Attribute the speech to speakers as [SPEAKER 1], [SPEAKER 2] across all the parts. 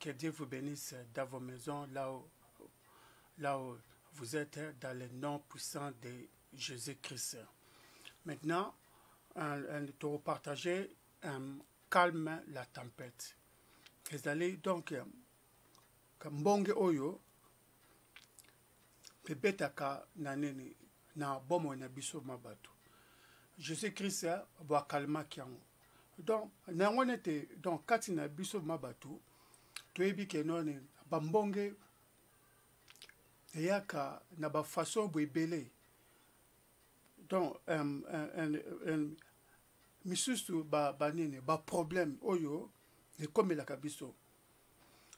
[SPEAKER 1] Que Dieu vous bénisse dans vos maisons, là où vous êtes, dans le nom puissant de Jésus-Christ. Maintenant, pour partager calme la tempête. Vous allez donc, comme bonge oyo, bebetaka na nini na bomo na biso mabatu. Jésus-Christ va calmer kiango. Donc, nangonete donc kati na biso mabatu, toyebi ke noni bambonge eyaka na ba façon boibele. Donc, misusu ba nini ba problème oyo e comme la kabiso.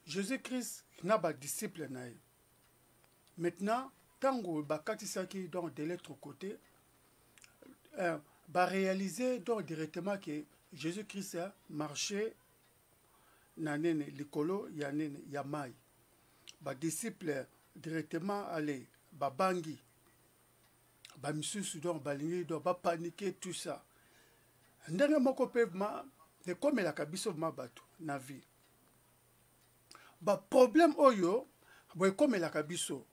[SPEAKER 1] Jésus-Christ na ba disciple na ye. Maintenant, tango ba katisaki donc de l'autre côté, ba réaliser donc directement que Jésus-Christ a marché na nene likolo ya nene ya mai. Ba disciple directement aller ba bangi. Ba misusu donc balingi donc ba paniquer tout ça. Ndenge moko pe ma de comme la kabiso mabatu na vie. Ba problème oyo boy comme la kabiso.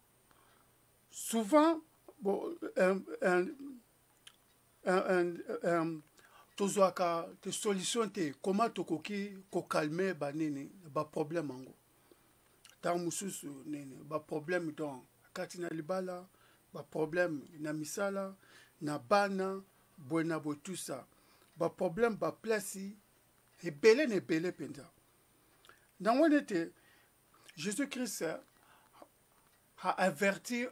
[SPEAKER 1] Souvent bon tozwaka te solution te comment tokoki ko calmer ba nini ba problème ango. Ta mususu nini ba problème donc katina libala ba problème na misala na bana bona bo tout ça ba problème ba place et belé penza. Dans on était Jésus-Christ a averti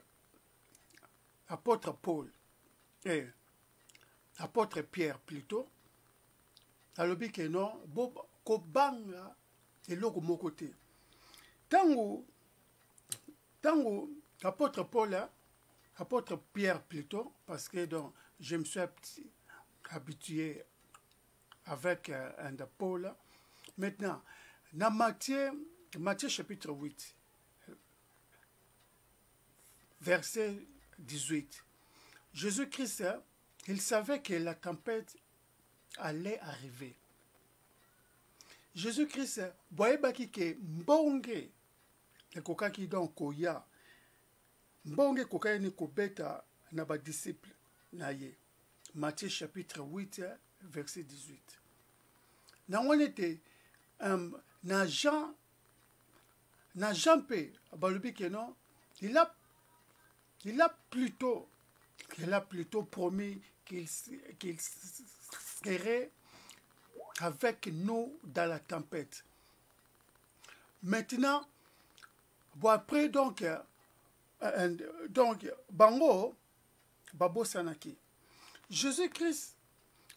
[SPEAKER 1] apôtre Paul et apôtre Pierre plutôt alobi ke non bo ko banga eloko moko te. Tango apôtre Paul, apôtre Pierre plutôt, parce que donc, je me suis habitué avec un de Paul. Maintenant, dans Matthieu chapitre 8, verset 18, Jésus-Christ, il savait que la tempête allait arriver. Jésus-Christ, voyez baki ke mbonge ekokaki donc koya mbonge kokaya ni kobeta na ba disciple na ye. Matthieu chapitre 8 verset 18. Na onete na Jean pe balobi ke non, il a plutôt promis qu'il serait avec nous dans la tempête. Maintenant, bon après donc bango babo sanaki. Jésus-Christ,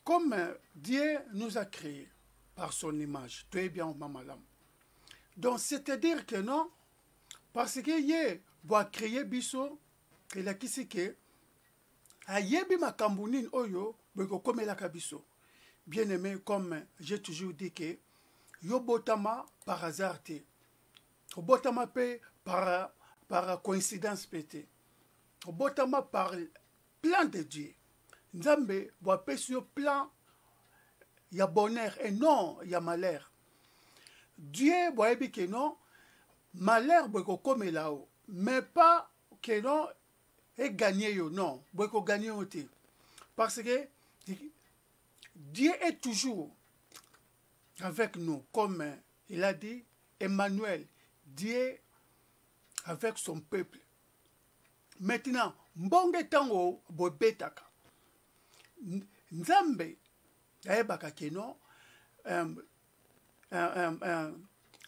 [SPEAKER 1] comme Dieu nous a créés par son image, tu es bien mamalam. Donc c'est-à-dire que non, parce que yé va créer biso et la kisike ayebi makambunin oyo beko comme la kabiso. Bien-aimé, comme j'ai toujours dit que yobotama par hasard te. Yobotama pe par coïncidence pété. Yobotama par plan de Dieu. Nzambe voit sur plan y a bonheur et non y a malheur. Dieu voit que non malheur beko comme là-haut, mais pas que non est gagné yo non, beko gagné te. Parce que Dieu est toujours avec nous, comme il a dit, Emmanuel, Dieu avec son peuple. Maintenant, mbonge tango bobetaka. Nzambe, ayebaka keno,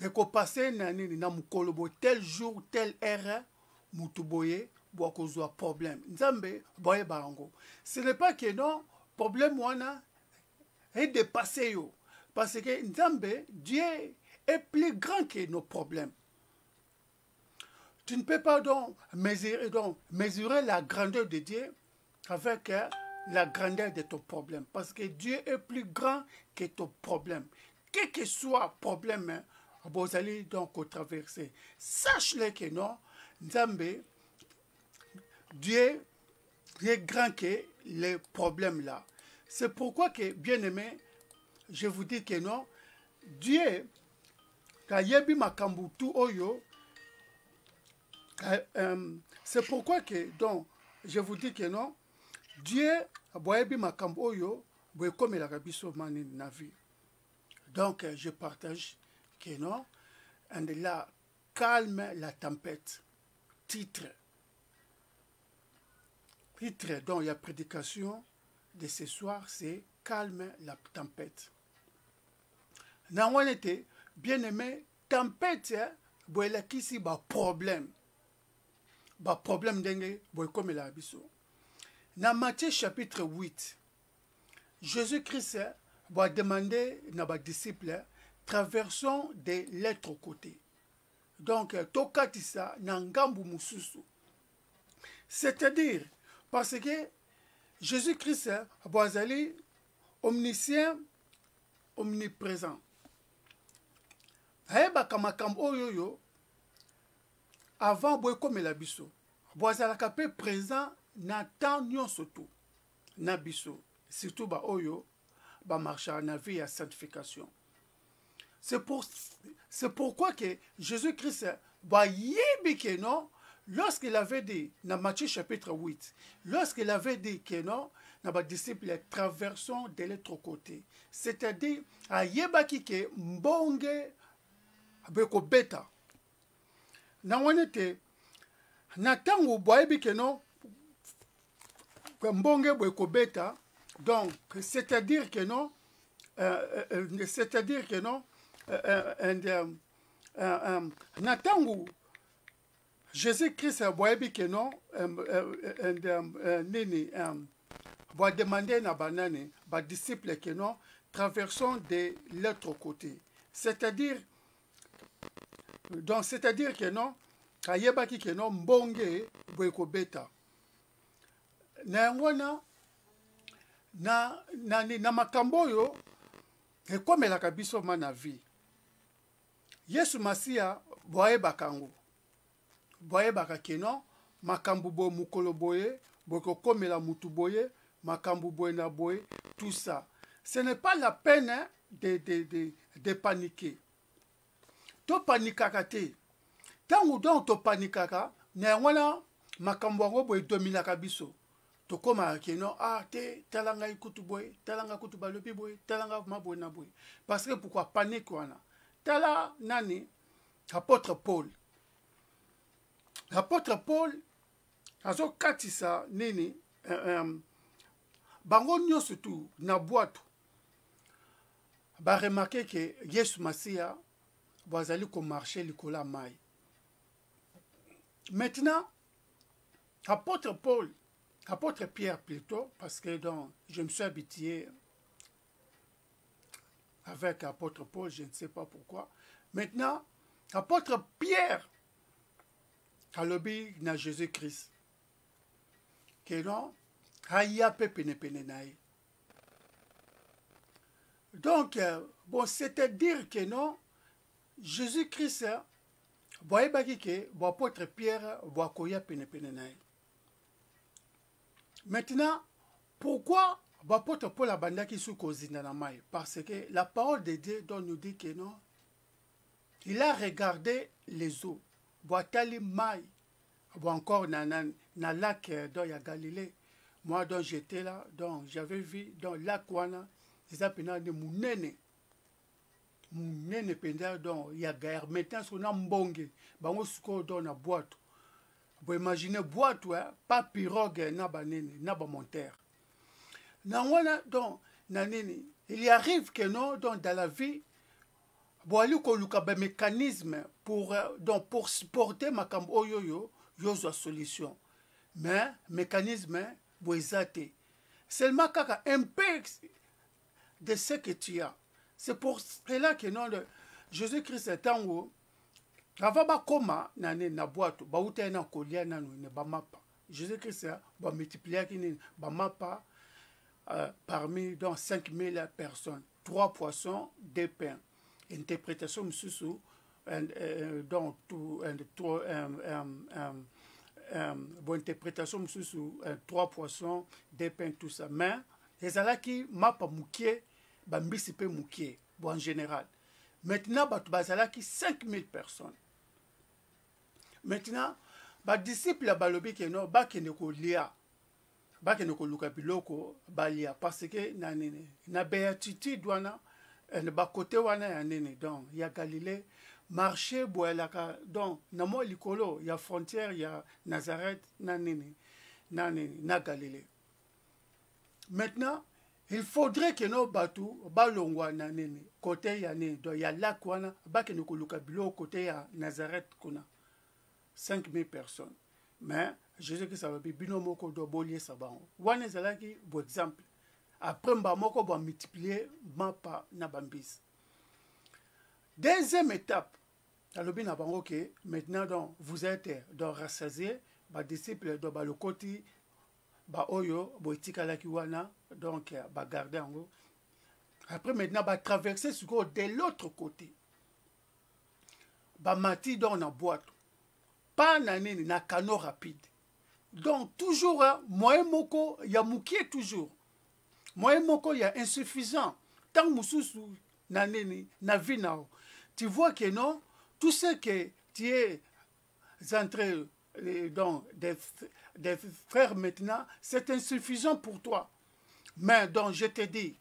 [SPEAKER 1] eko passe na mukolobo tel jour, tel heure, mutuboye, boakozwa problème. Nzambe, boye barango. Ce n'est pas que non, problème wana, et dépasser yo. Parce que Nzambe, Dieu est plus grand que nos problèmes. Tu ne peux pas donc mesurer la grandeur de Dieu avec la grandeur de ton problème. Parce que Dieu est plus grand que ton problème. Quel que soit le problème, vous allez donc traverser. Sache-le que non, Nzambe, Dieu est grand que les problèmes là. C'est pourquoi que, bien aimé, je vous dis que non, Dieu kayebi makambu tu oyo. C'est pourquoi que, donc, je vous dis que non, Dieu boyebi makambu oyo boye comme la biso mani na vie. Donc je partage que non, and là calme la tempête. Titre dont il y a prédication de ce soir, c'est calme la tempête. Dans on était bien aimé, tempête, boye kisi ba problème dengue boye comme la biso. Dans Matthieu chapitre 8, Jésus-Christ va demander à ses disciples, traversons de l'autre côté. Donc, tokatisa nangambu mususu. C'est-à-dire, parce que Jésus-Christ va aller omniscient, omniprésent. Aeba kamakambo oyoyo, avant boye comme la biso. Boazala kapé présent na temps nyonso tout. Na biso. Surtout ba oyo, ba marcha na vie à sanctification. C'est pourquoi que Jésus-Christ va yebi que non, lorsqu'il avait dit, dans Matthieu chapitre 8, lorsqu'il avait dit que non, dans les disciples, traversons de l'autre côté. C'est-à-dire, à yebaki que mbonge beko beta. Na wanete, na tango boyebi que non, mbonge beko beta, donc, c'est-à-dire que non, natangu Jésus-Christ boyebi que non, nini, va demander na banane, ba disciple que non, traversons de l'autre côté. C'est-à-dire que non, kayebaki que non, mbonge boyeko beta. Na ngwana na makambo oyo ekomelaka biso ma na vie. Yesu Masia boyebaka ngo. Boyebaka keno makambo bo mukolo boye, bokokomela mutu boye, makambo boye na boye, tout ça. Ce n'est pas la peine de paniquer. To panikaka te. Tangu don to panikaka, na wana makambo ngo boye dominaka biso. Tokoma keno te talanga ikutu boy talanga kutu balopi boy talanga maboy na boy parce que pourquoi panique wana tala nani apôtre Paul azo katisa nini bango nyonso tu na boîte ba remarquer que Yesu Masia bazali ko marcher likola mai. Maintenant apôtre Pierre plutôt, parce que donc, je me suis habitué avec apôtre Paul, je ne sais pas pourquoi. Maintenant, apôtre Pierre a lobby na Jésus-Christ. Que non, aya pe pene nae. Donc, bon, c'est-à-dire que non, Jésus-Christ, voyez baki que, bon, apôtre Pierre, voit koya pene nae. Maintenant, pourquoi l'apôtre Paul a bandaki sous kozina na mai? Parce que la parole de Dieu nous dit que non. Il a regardé les eaux. Boitali mai. Encore na lac dans ya Galilée. Moi, donc j'étais là, donc j'avais vu dans lac wana, ils appellent de mounene. Mounene penda donc ya guerre. Maintenant, on a mbonge. Bango suko dans la boîte. Vous imaginez boîte, pas pirogue, na banene, na ba monteur. Donc, il y arrive que non, donc dans la vie, boali ko luka ba mécanisme pour supporter makambo oyoyo, yozo solution. Mais mécanisme boizate. Seulement kaka un peu de ce que tu as. C'est pour cela que non, Jésus-Christ est en haut. Avant ba koma na boîte ba uta na kolia na ne ba mapa. Jésus-Christ ba multiplier kini ba mapa parmi dans 5000 personnes, 3 poissons, 2 pains. Interprétation mususu dans tout bon interprétation mususu 3 poissons, 2 pains, tout ça. Mais ezalaki mapa mukie ba mbisi pe mukie bon en général. Maintenant, bato bazalaki 5000 personnes. Maintenant, ba disciple balobi ke no bakende ko lia. Bakende ko luka biloko balia parce que na béatitude wana ba côté wana ya nini donc ya Galilée marché boelaka donc na mo likolo ya frontière ya Nazareth na Galilée. Maintenant, il faudrait que nos bateaux balongwa na nini côté ya nini donc ya lac wana bakende ko luka biloko côté ya Nazareth kuna 5000 personnes. Mais Jésus qui savait bino moko do bolier sabango. Wana zalaki bo exemple. Après mba moko bo multiplier mapa na bambis. Deuxième étape. Alobi na bango que maintenant donc vous êtes donc rassasiés, ba disciples do ba lokoti ba oyo bo etikala ki wana donc ba garder ango. Après maintenant ba traverser sur de l'autre côté. Ba mati donc na boîte. Pas na canot rapide. Donc toujours moyen moko ya mukie toujours. Moyen moko ya insuffisant. Tant mususu na vinao. Tu vois que non, tout ce que tu es entré dans des frères maintenant, c'est insuffisant pour toi. Mais donc je te dis,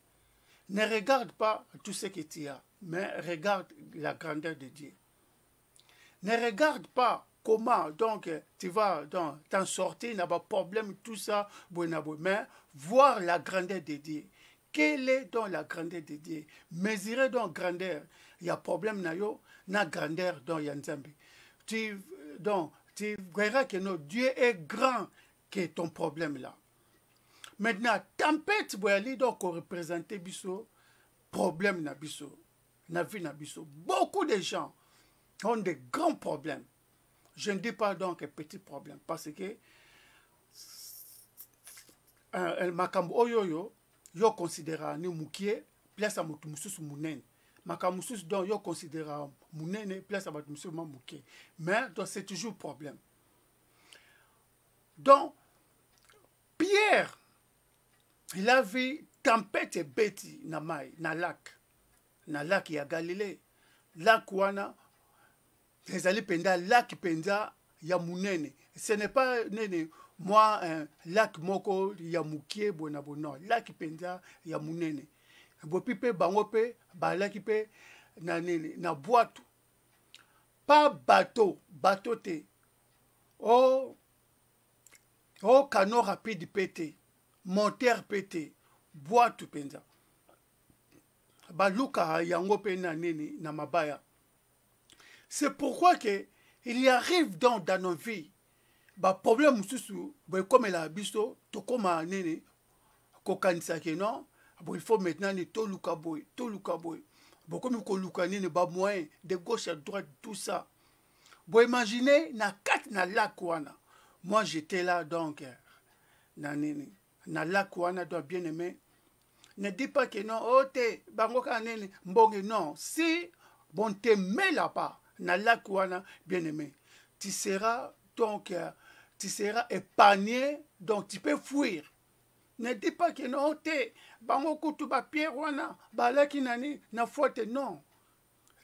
[SPEAKER 1] ne regarde pas tout ce que tu as, mais regarde la grandeur de Dieu. Ne regarde pas comment donc tu vas t'en sortir, n'a pas de problème, tout ça, mais voir la grandeur de Dieu. Quelle est donc la grandeur de Dieu? Mesurer donc grandeur. Il y a problème na grandeur dans Yanzambi. Tu verras que non, Dieu est grand que ton problème là. Maintenant, tempête donc représenter biso problème na biso, na vie na biso. Beaucoup de gens ont des grands problèmes. Je ne dis pas donc un petit problème parce que makambo oyoyo yo considéra ni mukie place à mutu mususu munene. Makambo mususu donc yo considéra munene place à mutu mususu mukie. Mais donc c'est toujours problème. Donc Pierre il a vu tempête et bêti na mai na lac ya Galilée. Lac wana ezali penda lac penda ya munene. Ce n'est pas moi un lac moko ya mukie bona non, lac penda ya munene. Bopi pe bango pe ba lac pe na boîte. Pas bateau te. Oh canot rapide pété, moteur pété, boîte penda. Ba luka yango pe na mabaya. C'est pourquoi que il y arrive dans nos vies ba problème mususu comme la biso to comme nene ko kanisa ke non il faut maintenant ni to luka boy comme ko luka nene ba moyen de gauche à droite tout ça. Bon imaginez na kat na lac wana. Moi j'étais là donc na lac wana donc bien aimé. Ne dis pas que non oh te bango ka nene mbonge non si bon te met là-bas na lac wana bien aimé tu seras donc tu seras épargné donc tu peux fuir. Ne dis pas que non te bango kutu ba pierre wana ba laki nani na faute non.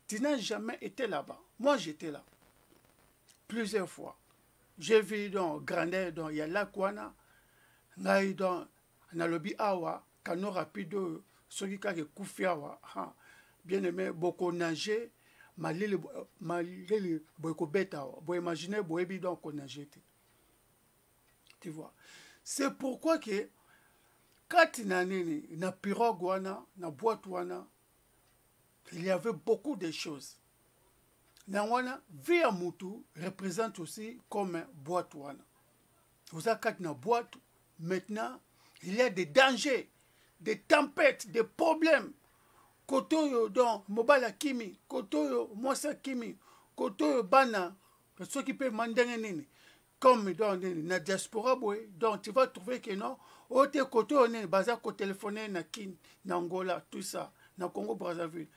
[SPEAKER 1] Tu n'as jamais été là-bas. Moi j'étais là plusieurs fois. J'ai vu donc grandeur donc il y a lac wana ngai donc na lobi awa canot rapide soki ka ke kufiawa bien aimé beaucoup nager malili boy ko beta boy imaginer boy bi donc on a jeté. Tu vois, c'est pourquoi que quand na pirogue wana na boîte wana il y avait beaucoup de choses. Na wana vie à mutu représente aussi comme boîte wana. Vous avez quand na boîte maintenant il y a des dangers, des tempêtes, des problèmes. Kotoyo don mobala kimi, kotoyo mosa kimi, kotoyo bana, ceux qui peuvent mandenge nini. Comme dans la diaspora boy, donc tu vas trouver que non, ote kotoyo nini baza ko téléphoner na kin, na Angola, tout ça, na Congo Brazzaville.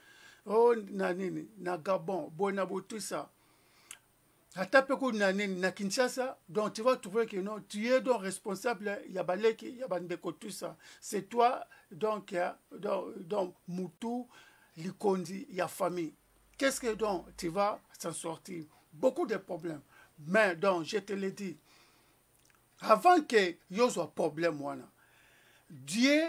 [SPEAKER 1] Oh na nini, na Gabon, Bonabo tout ça. Atapeku na nini na Kinshasa, donc tu vas trouver que non, tu es donc responsable, yabaleki, yabandeko tout ça. C'est toi donc donc mutu likondi ya famille. qu'est-ce que donc tu vas s'en sortir? Beaucoup de problèmes. Mais donc, je te le dis, avant que yo soit problème wana, Dieu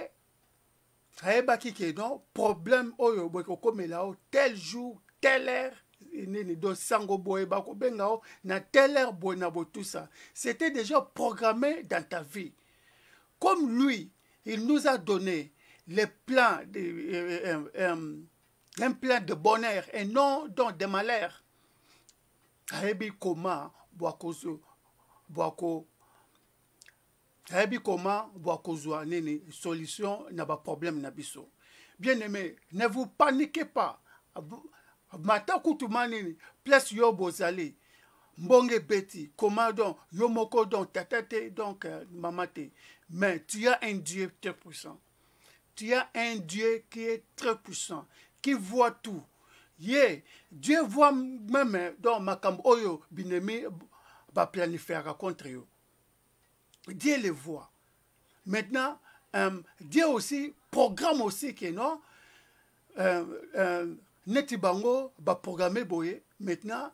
[SPEAKER 1] ayebaki ke donc problème oyo bokokomela o tel jour, telle heure, nini do sango boye bakobenga o na telle heure boye na bo tout ça. C'était déjà programmé dans ta vie. Comme lui, il nous a donné les plans un plan de bonheur et non donc de malheur. Ayebi comment boakozwa nini solution na ba problème na biso. Bien aimé, ne vous paniquez pas. Mata kutuma nini place yo bozali mbonge beti comment donc yo moko donc tatate donc mamate. Mais tu as un Dieu très puissant. Tu as un Dieu qui est très puissant, qui voit tout. Yeah. Dieu voit même dans makambo oyo binemi ba planifier contre eux. Dieu les voit. Maintenant, Dieu aussi programme aussi que non neti bango ba programmer boye. Maintenant,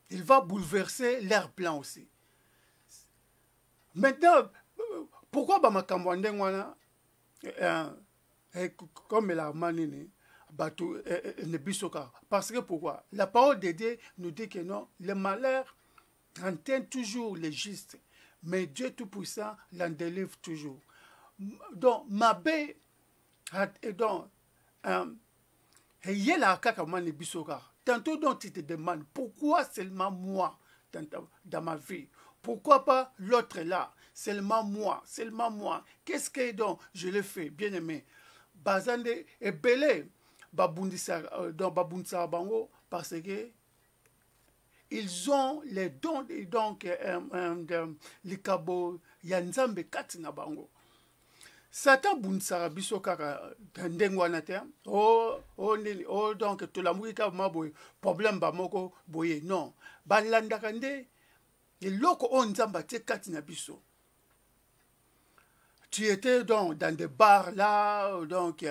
[SPEAKER 1] il va bouleverser leur plan aussi. Maintenant, pourquoi ba makambo ndengwana comme la manini parce que pourquoi? La parole de Dieu nous dit que non, le malheur entend toujours le juste, mais Dieu Tout-Puissant l'en délivre toujours. Donc, ma baie, donc, tantôt donc tu te demandes pourquoi seulement moi dans ma vie, pourquoi pas l'autre là, seulement moi, qu'est-ce que donc je le fais, bien aimé? Bazande et belé. Babundisa bango parce que ils ont les dons et donc les kabo yanzambe katina bango. Satan bundisa biso kaka ndengwana te donc to la mouika maboy problème ba moko boye non balandaka nde eloko onzamba te katina biso. Tu étais donc dans des bars là donc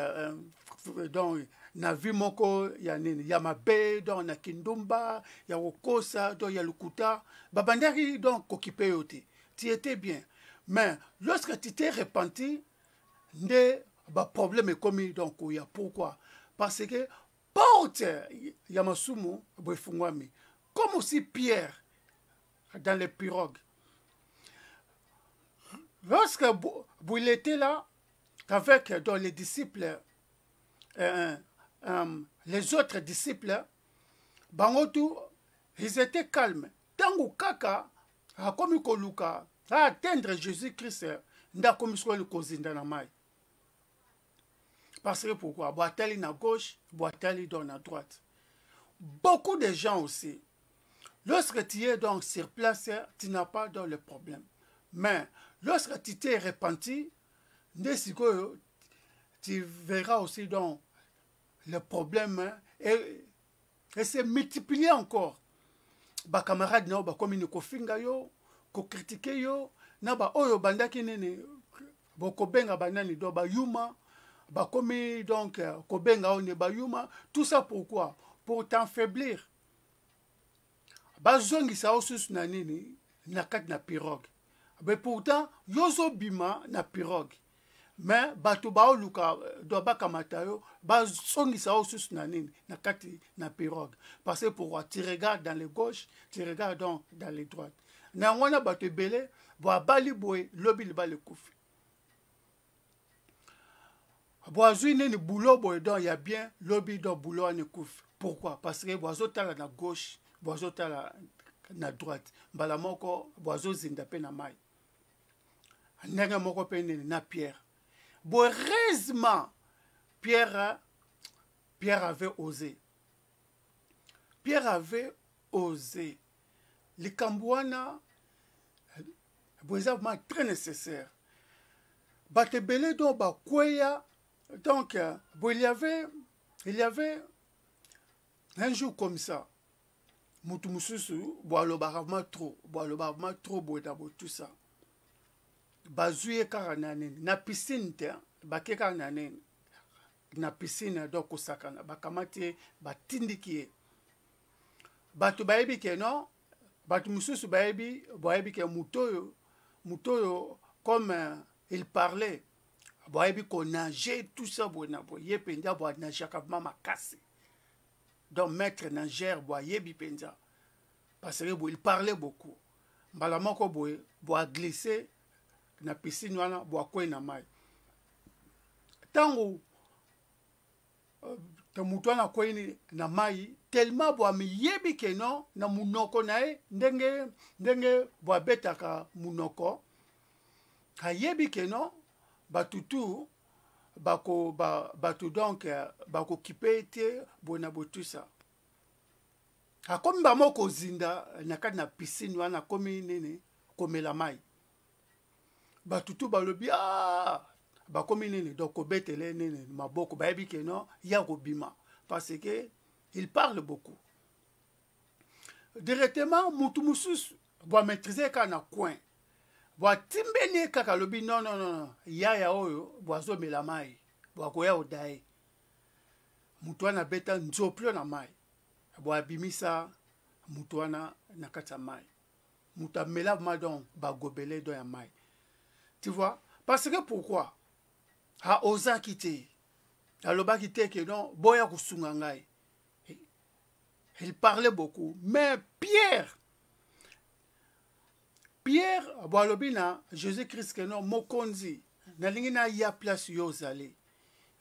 [SPEAKER 1] na vi moko ya nini ya mabe donc na kindumba ya kokosa donc ya lukuta babandaki donc occupé yote. Tu étais bien, mais lorsque tu t'es repenti nde ba problème commis donc ya pourquoi? Parce que porte ya masumu bofungwami comme aussi Pierre dans les pirogues. Lorsque il était là avec dans les disciples les autres disciples, bangotu, ils étaient calmes. Tango kaka, a komi koluka, a atteindre Jésus-Christ, nda komi le kozinda na mai. Parce que pourquoi? Boateli na gauche, boateli dans la droite. Beaucoup de gens aussi, lorsque tu es donc sur place, tu n'as pas dans le problème. Mais lorsque tu t'es repenti, tu verras aussi donc le problème et c'est multiplié encore. Ba camarades na ba komi ni kofinga yo, ko critiquer yo, na ba oyo bandaki nene boko benga banani do ba yuma, ba komi donc ko benga on ba yuma, tout ça pourquoi? Pour t'enfaiblir. Ba zongi sa osus na nini na kat na pirogue. Mais pourtant yozo bima na pirogue. Mais bato ba oluka do ba kamata yo ba songisa osus na nini na kati na pirogue parce que pourquoi tu regardes dans les gauches, tu regardes dans les droites. Na wana bato belé bo bali boy lobi li ba le kufi. Bo azui nini boulot boy donc ya bien lobi do boulot ne kufi. Pourquoi? Parce que bo azotala na gauche, bo azotala na droite. Mbala moko bo azozinda pe na mai. Ndenge moko pe nini na Pierre. Heureusement, Pierre avait osé. Pierre avait osé. Les Cambouana, c'est très nécessaire. Batebele donc Bakwaya, donc il y avait un jour comme ça. Mutumususu, boalobama trop, tout ça. Bazuye karanane na piscine te bakeka nanene na piscine donc osakana bakamati batindiki bato bayebi ke non bato mususu bayebi ke mutoyo comme il parlait bayebi ko nager tout ça bona bo ye penza bo nager ka mama makasi donc maître nageur bo yebi penza parce que bo il parlait beaucoup mbala moko bo a glissé na piscine wana bo akwe na mai tango te mutu wana kwei na mai tellement bo yebi ke non na munoko nae ndenge bo abetaka munoko ayebi ke non batutu batu donc bako kipe te bona botusa akomi bamoko zinda na kati na piscine wana komi nini komela mai batutu balobi bakomi nini donc kobetele nini maboko bayebi ke non ya kobima parce que il parle beaucoup directement mutu mususu bo maîtriser ka na coin bo timbeni kaka lobi non ya oyo bo azomela mai bo akoya odaye mutu wana beta nzoplo na mai bo abimisa mutu wana na kati ya mai mutu amela ma donc bagobele do ya mai tu vois parce que pourquoi a ozaki te alobaki te ke non boya kusunga ngai il parlait beaucoup mais Pierre bo alobi na Jésus-Christ ke non mokonzi nalingi na ya place yo ozali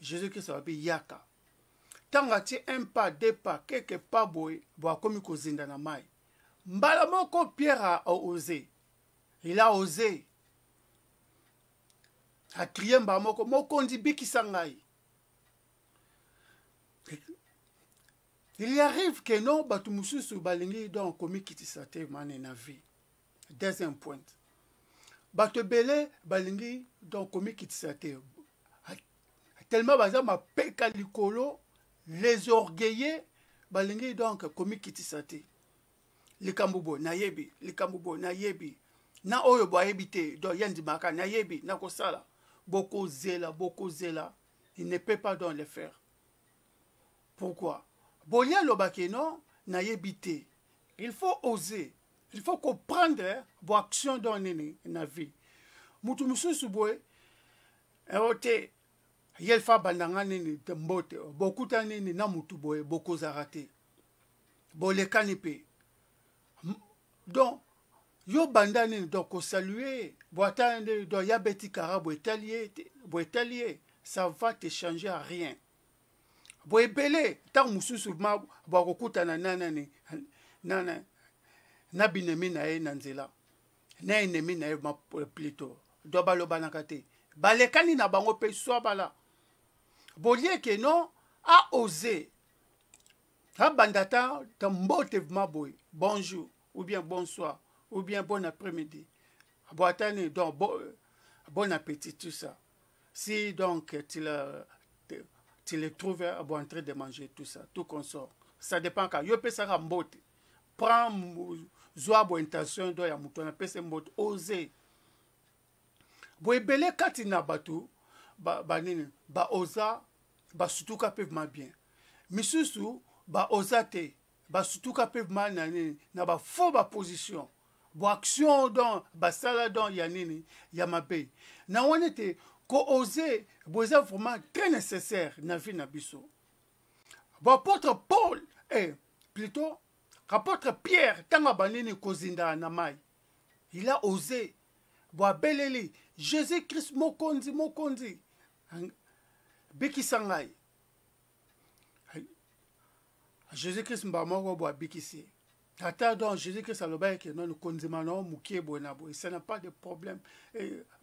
[SPEAKER 1] Jésus-Christ alobi yaka ntango atie un pas deux pas quelque pas boye bo akomi kozinda na mai mbala moko Pierre a osé il a osé a crié mbala moko mokonzi bikisa ngai. Il arrive que non batu mususu balingi donc komi kitisa te mane na vie. Deuxième point. Bato belé balingi donc komi kitisa te. Tellement baza ma peka likolo les orgueillés balingi donc komi kitisa te. Likambubo na yebi, likambubo na yebi. Na oyo bo yebi te do yendi maka na yebi na kosala. Boko zela, il ne peut pas donc le faire. Pourquoi? Bolia lobake non na yebite. Il faut oser. Il faut comprendre vos actions dans la vie. Mutu mususu boy eote yelfa bandanga nini tembote bokuta nini na mutu boy boko zarate. Bole kanipe. Donc yo banda nini donc ko saluer boata do yabeti karabo etalier ça va te changer à rien. Boebele tant mususu ma bakokuta na nanani na binemi na ye nanzela na enemi na ye ma plutôt do baloba na kate balekani na bango pe so bala bolie ke non a osé a bandata tambote maboy bonjour ou bien bonsoir ou bien bon après-midi boatani donc bon appétit tout ça si donc tu les trouves en train de manger tout ça, tout consort. Ça dépend quand. Yo pesa ka mbote. Prends zoa bo intention do ya mutu na pesa mbote oser. Bo ebele kati na batu ba nini ba oza ba sutuka peuvent ma bien. Misusu ba osate ba sutuka peuvent ma na nini na ba faux ba position. Bo action don ba sala don ya nini ya mabe. Na wonete ko oser boza vraiment très nécessaire na vie na biso. Bon apôtre Paul plutôt apôtre Pierre tanga banini kozinda na mai. Il a osé bo beleli Jésus-Christ mokonzi biki sangai. Jésus-Christ mbamoko bo bikisi. Tata donc Jésus-Christ a le bail que non konzima non mukie bonabo. Ça n'a pas de problème.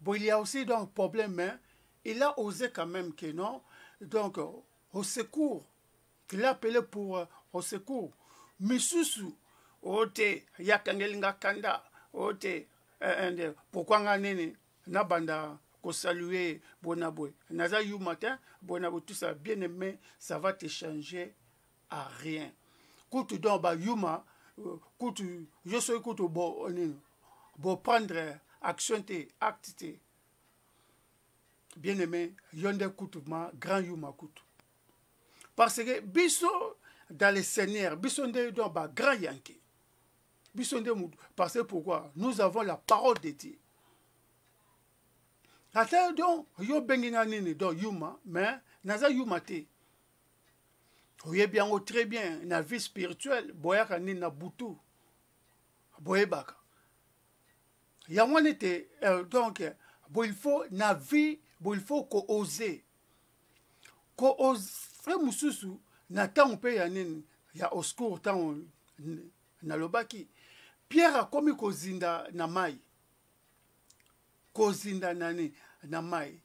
[SPEAKER 1] Bon il y a aussi donc problème mais il a osé quand même que non donc au secours. Il a appelé pour au secours. Misusu ote yakangelinga kanda ote pourquoi nganene na banda ko saluer bonabo. Naza you matin bonabo tout ça bien aimé ça va te changer à rien. Koutu donc ba yuma kutu je suis kutu bo prendre action te acte te bien aimé yonde kutu ma grand yuma kutu parce que biso dans les Seigneurs, bisonde donc ba grand yanké. Bisonde parce que pourquoi? Nous avons la parole de Dieu. Ata donc yo bengina nini donc yuma, mais naza yuma te. Oye bien très bien na vie spirituelle, boyaka ni na butu. Boyebaka. Ya mwana te donc bon il faut na vie, bon il faut ko oser. Ko oser mususu na tango pe ya nini ya oscour tango na lobaki. Pierre a komi kozinda na mai. Kozinda nani na mai.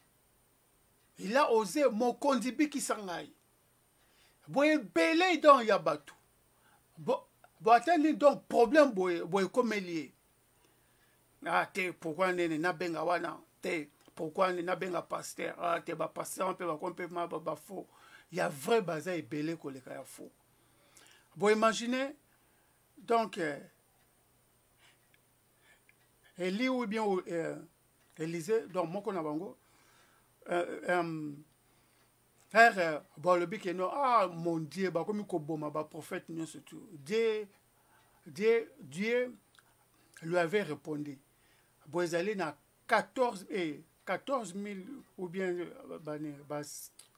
[SPEAKER 1] Il a osé mokonzi biki sangai. Boye belé dans yabatu. Bo atteindre donc problème boye comme lié. Ah te pourquoi nene na benga wana te pourquoi nene na benga pasteur ah te ba pasteur on peut ba kompe ma ba faux. Il y a vrai bazar et belé ko le ka faux. Boye imaginer donc Eli ou bien Élysée donc mon qu'on a bango frère bon le bic non ah mon Dieu bah comme koboma bah prophète non surtout Dieu lui avait répondu bon ils allaient na 14 000 ou bien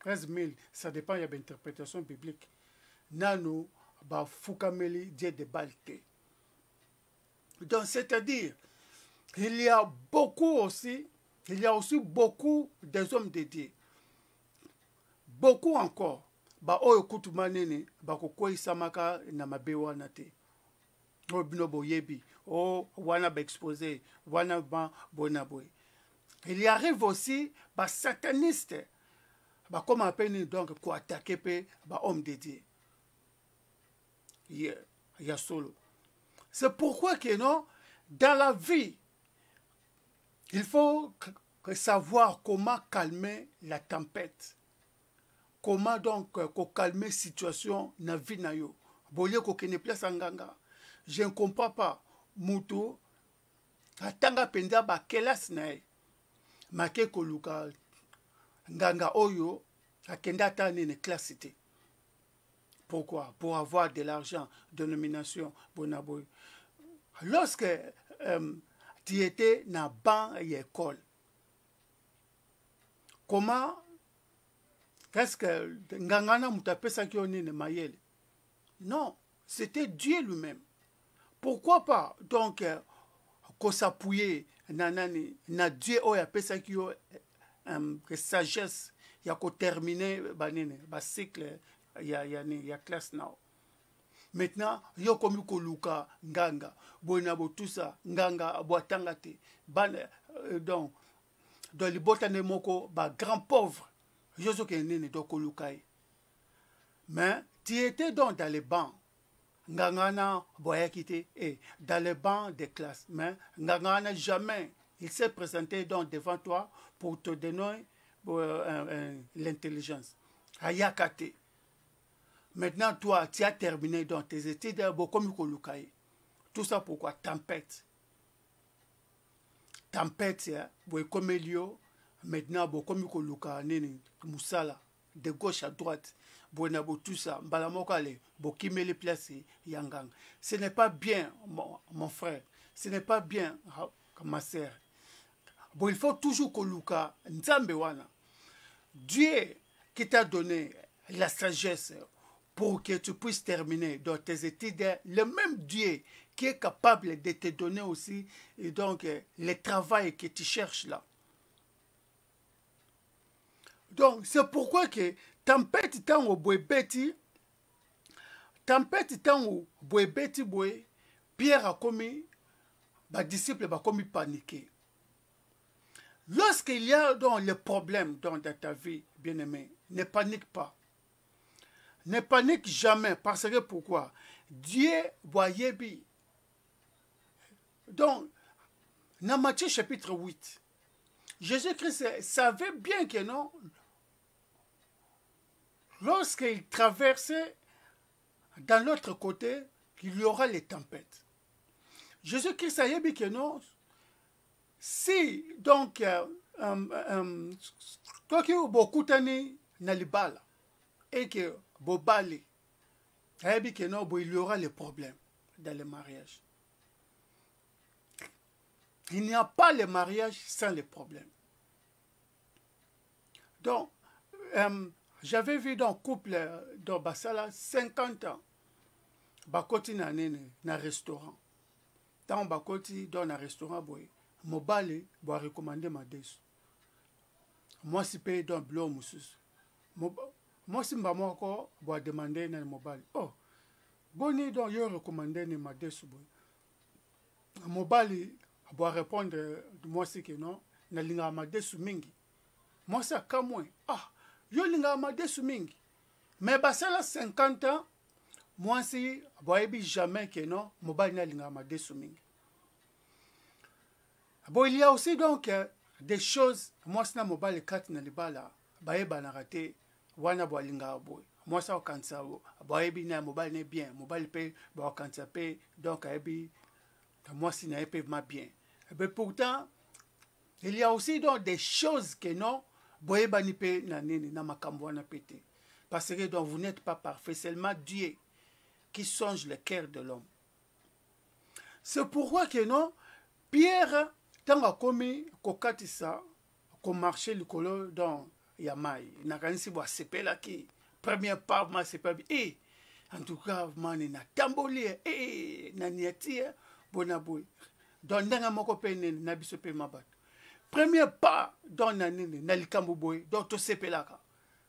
[SPEAKER 1] 13 000 ça dépend il y a une interprétation biblique nano bah fukameli Dieu de balte donc c'est-à-dire il y a aussi beaucoup des hommes de Dieu. Beaucoup encore. Ba oyo kutuma nene ba kokwisa maka na mabe wana te. O bino boyebi, o wana ba exposé, wana ba bona boy. Il y arrive aussi ba sataniste. Ba comme appelle donc ko attaquer pe ba homme de Dieu. Il y a solo. C'est pourquoi que non dans la vie il faut savoir comment calmer la tempête. Comment donc calmer la situation dans la vie na yo. Bolé ko kene place nganga. Je ne comprends pas. Mutu atanga penda ba kelas na e. Make ko luka nganga oyo akenda tane ne classité. Pourquoi? Pour avoir de l'argent, de nomination, bonaboy. Lorsque tu étais dans la banque et l'école. Comment qu'est-ce que Ngangana Moutapesa qui est mayel? Non, c'était Dieu lui-même. Pourquoi pas donc qu'on s'appuyer na Dieu ou ya pesa qui que sagesse ya ko terminer ba cycle ya classe now. Maintenant, yo komi ko luka nganga, boina bo tout ça, nganga boatanga te. Donc dans les botane moko ba grand pauvre. Yo zo ke nene do ko lukai. Mais tu étais donc dans les bancs. Ngangana boya kité et dans les bancs de classe. Mais ngangana jamais il s'est présenté donc devant toi pour te donner l'intelligence. Ayakate. Maintenant, toi, tu as terminé dans tes études, comme tout ça pourquoi? Tempête. Tempête, comme Elio, maintenant, comme Moussala, de gauche à droite, tout ça, Balamokale, Bokimele place, Yangang. Ce n'est pas bien, mon frère, ce n'est pas bien, ma sœur. Bon, il faut toujours Koluka, Nzambewana. Dieu qui t'a donné la sagesse, pour que tu puisses terminer dans tes études, le même Dieu qui est capable de te donner aussi et donc le travail que tu cherches là. Donc c'est pourquoi que tempête tant au boebeti, tempête tant au boebeti boé, Pierre a commis, bah disciple a commis paniquer. Lorsqu'il y a donc le problème dans ta vie, bien-aimé, ne panique pas. Ne panique jamais, parce que pourquoi? Dieu voyait bien. Donc, dans Matthieu chapitre 8, Jésus-Christ savait bien que non, lorsqu'il traversait dans l'autre côté, il y aura les tempêtes. Jésus-Christ savait bien que non, si donc, toi qui as beaucoup d'années dans le bal, et que Bobali, il y aura les problèmes dans le mariage. Il n'y a pas le mariage sans les problèmes. Donc, j'avais vu dans le couple dans Basala 50 ans, bakoti na nene na restaurant. Tant bakoti dans un restaurant, mobile boy recommander ma desu. Moi si paye dans blo musus. Moi si mba moko boy demander na mobile. Oh, boni donc yo recommander ni ma desu boy. Mobile boy répondre moi si que non na linga ma desu mingi. Moi ça comme ah, yo linga ma desu mingi. Mais Basala 50 ans, moi si boy jamais que non mobile na linga ma desu mingi. Bon, il y a aussi donc des choses, moi c'est na mobile 4 na libala, baye banarate, wana boalinga boy. Moi ça au kansa, boye bi na mobile ne bien, mobile paye, bo kansa paye, donc ebi, moi si na paye ma bien. Mais pourtant, il y a aussi donc des choses que non, boye bani paye na nini na makambo na pété. Parce que donc vous n'êtes pas parfait, seulement Dieu qui songe le cœur de l'homme. C'est pourquoi que non, Pierre tant a commis kokatisa ko marché le colo dans Yamai na kanisi bo sepela ki premier pas ma sepela en tout cas man na tamboli na niati bona boy dans ndanga moko pene na biso pe mabat premier pas dans na nini na likambo boy donc to sepelaka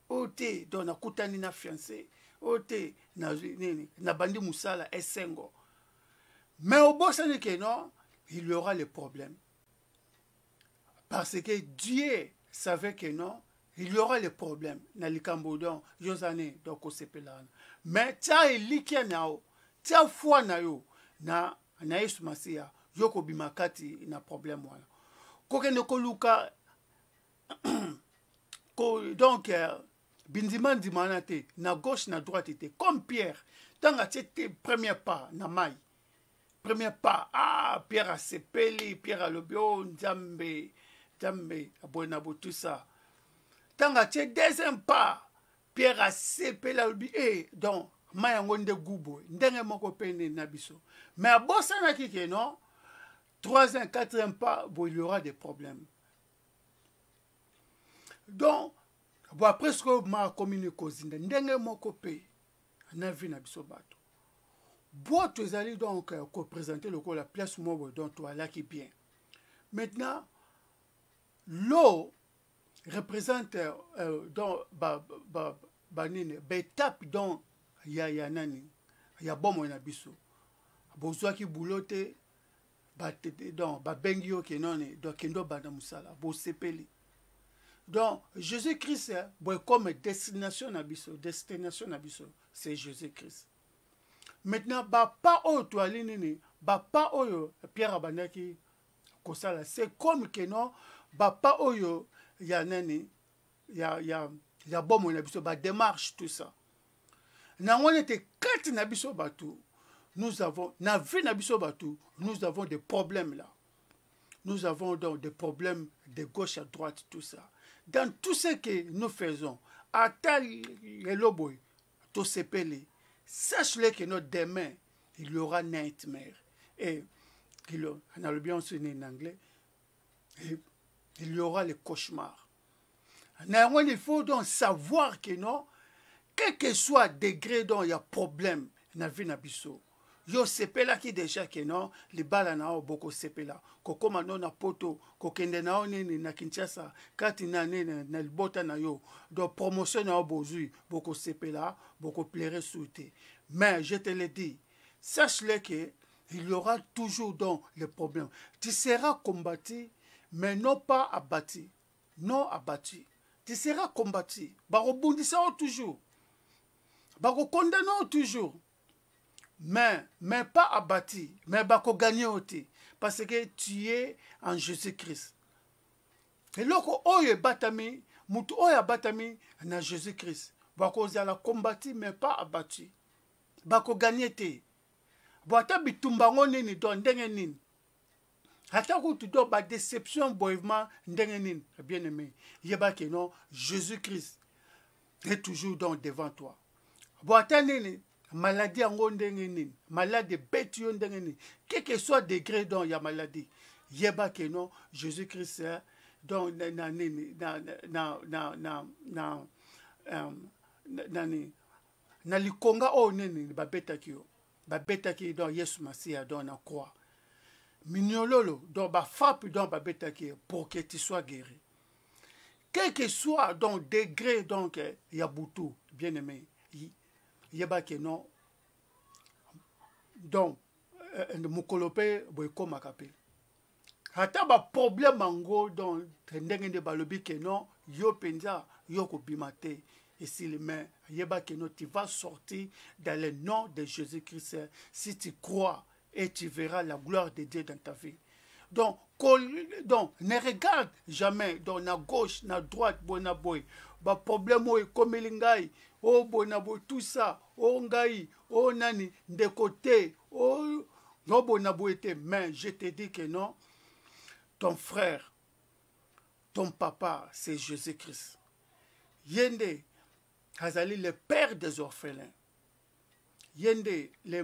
[SPEAKER 1] ote dans na kutani na fiancé ote na nini na bandi musala esengo mais au bout ça que non il y aura les problèmes. Parce que Dieu savait que non, il y aura les problèmes. Dans les Cambodans, Josane, donc au Sepelana. Mais tia elikia nao, tia foi na yo, na Yesu Masia, yoko bimakati na problème wala. Koke ne koluka, donc bindiman dimanate, na gauche na droite te, comme Pierre, tant que c'était premier pas na maille. Premier pas, ah, Pierre a sepeli, Pierre a lobio, Nzambe. Abonabo tout ça. Tant que deuxième pas, Pierre a sepé la et donc mayangonde gubo, ndenge moko pene nabiso. Mais à Bossana qui non, troisième, quatrième pas, bon, il y aura des problèmes. Donc, bon, après ce que ma communiqué ndenge moko pe, na vi nabiso bato. Bon, tu allais donc représenter la place où donc toi là qui bien. Maintenant, l'eau représente dans étape dans ya nani ya bomo na biso bozwa ki boulotte dans bengio ke noni donc kendo bana musala bo sepeli donc Jésus-Christ comme destination na biso c'est Jésus-Christ. Maintenant pas o to alinini pas oyo Pierre abandaki kosala c'est comme que non pas oyo ya nani ya bomo na biso ba démarche tout ça na on était quatre na biso batu nous avons na vie na biso batu nous avons des problèmes là, nous avons donc des problèmes de gauche à droite tout ça dans tout ce que nous faisons à tel loboy to sepeli sache-le que notre demain il y aura nightmare et on a le bien enseigné en anglais et il y aura les cauchemars. Il faut donc savoir que non, quel que soit le degré dont il y a problème dans la vie de biso. Yo sepela qui déjà que non, les balles na beaucoup sepela. Kokoma non na poto, kokende na onene na Kinshasa, kati na nene na libota na yo, donc promotion na bozui, beaucoup sepela, beaucoup plaire souhaiter. Mais je te le dis, sache-le que il y aura toujours donc les problèmes. Tu seras combattu, mais non pas abattu. Non abattu. Tu seras combattu. Baro bondissa toujours. Baro condamné toujours. Mais pas abattu. Mais bako gagné aussi. Parce que tu es en Jésus-Christ. Et loko oye batami, mutu oye batami na Jésus-Christ. Bako zala combattu, mais pas abattu. Bako gagné te. Boata bitumbango nini don ndenge nini. Hata kutu do ba déception boivement ndenge nini. Bien aimé. Yeba que non, Jésus-Christ est toujours donc devant toi. Boata nini maladie yango ndenge nini, maladie beti yo ndenge nini, quel que soit degré dans ya maladie, yeba que non Jésus Christ donc na likonga o nini babetaki yo, babetaki donc Yesu Masia donc na croix mignololo donc ba frappe donc babetaki pour que tu sois guéri, quel que soit donc degré donc ya butu bien aimé, yeba que non donc mukolope boyekoma kape ata ba problème ango donc ndenge nde balobi que non yo penza yo kobima te ici mais yeba que non tu vas sortir dans le nom de Jésus-Christ si tu crois et tu verras la gloire de Dieu dans ta vie. Donc ne regarde jamais donc na gauche na droite bona boy ba problème o ekomeli ngai o bona boy tout ça o ngai o nani de côté o no bona boy te, mais je te dis que non, ton frère, ton papa, c'est Jésus-Christ. Yende, Hazali, le père des orphelins. Yende, les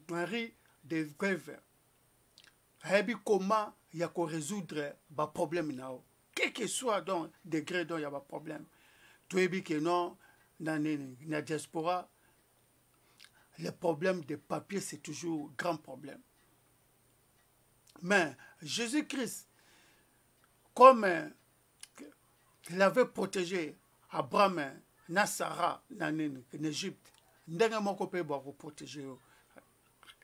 [SPEAKER 1] maris des veuves. Habi comment il y a qu'à résoudre les problèmes nao. Quel que soit donc degré dont il y a des problèmes. Tu es que non, dans la diaspora, le problème des papiers, c'est toujours un grand problème. Mais Jésus-Christ, comme il avait protégé Abraham, Sarah, en Égypte, ndenge moko pe ba ko protéger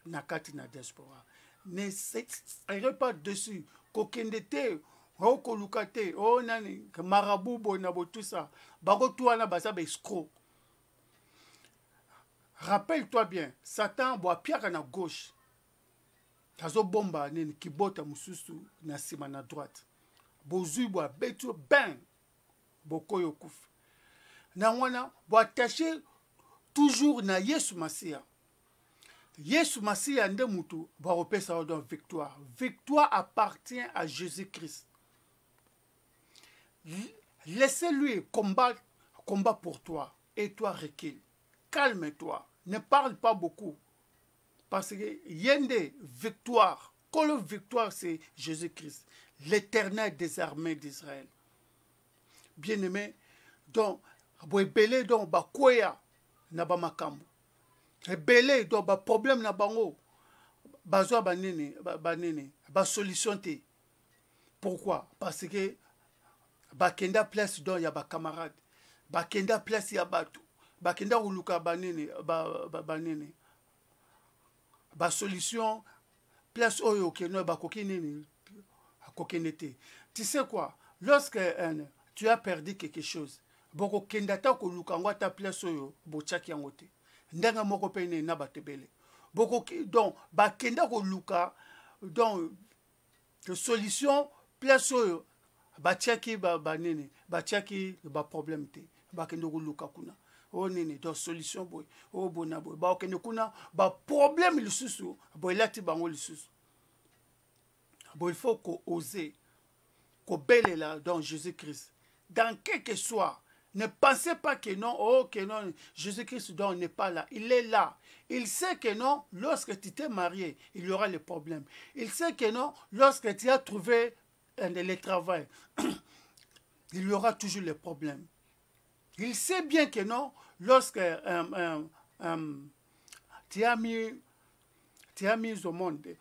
[SPEAKER 1] na kati na diaspora. Ne serait pas dessus kokende te o koluka te o nani marabout bona bo tout ça bako tuana basa ba escroc. Rappelle-toi bien, Satan boit pierre na gauche. Tazo bomba nini kibota mususu na sima na droite. Bozui boa betu ben bokoyo kuf. Na wana boa attaché toujours na Yesu Masia. Yesu Masia nde mutu boa repesa dans victoire. Victoire appartient à Jésus-Christ. Laissez-lui combattre pour toi et toi recule. Calme-toi, ne parle pas beaucoup. Parce que yende victoire, kolo victoire c'est Jésus-Christ, l'Éternel des armées d'Israël. Bien-aimé, donc belé donc ba koya na ba makambo. Belé donc ba problème na bango. Bazwa ba nene, ba solution te. Pourquoi? Parce que ba kenda place donc ya ba camarade. Ba kenda place ya batu. Ba kenda uluka ba nene, ba nene. Ba solution place oyo keno ba kokini kokenete. Tu sais quoi, lorsque tu as perdu quelque chose, boko kendata ko lukangwa ta place oyo bochaki yangote ndanga moko pene na batebele boko donc ba kenda ko luka donc de solution place oyo bachaki ba nene bachaki ba problème te ba kendo ko luka kuna. Oh nini donc solution boy oh bona boy ba okende kuna ba problème lisusu boy lati bango lisusu boy il faut qu'on ose qu'on belle là dans Jésus-Christ dans quel que soit. Ne pensez pas que non, oh que non, Jésus-Christ donc n'est pas là, il est là. Il sait que non, lorsque tu t'es marié, il y aura les problèmes. Il sait que non, lorsque tu as trouvé le travail, il y aura toujours les problèmes. Il sait bien que non, lorsque tu as mis au monde,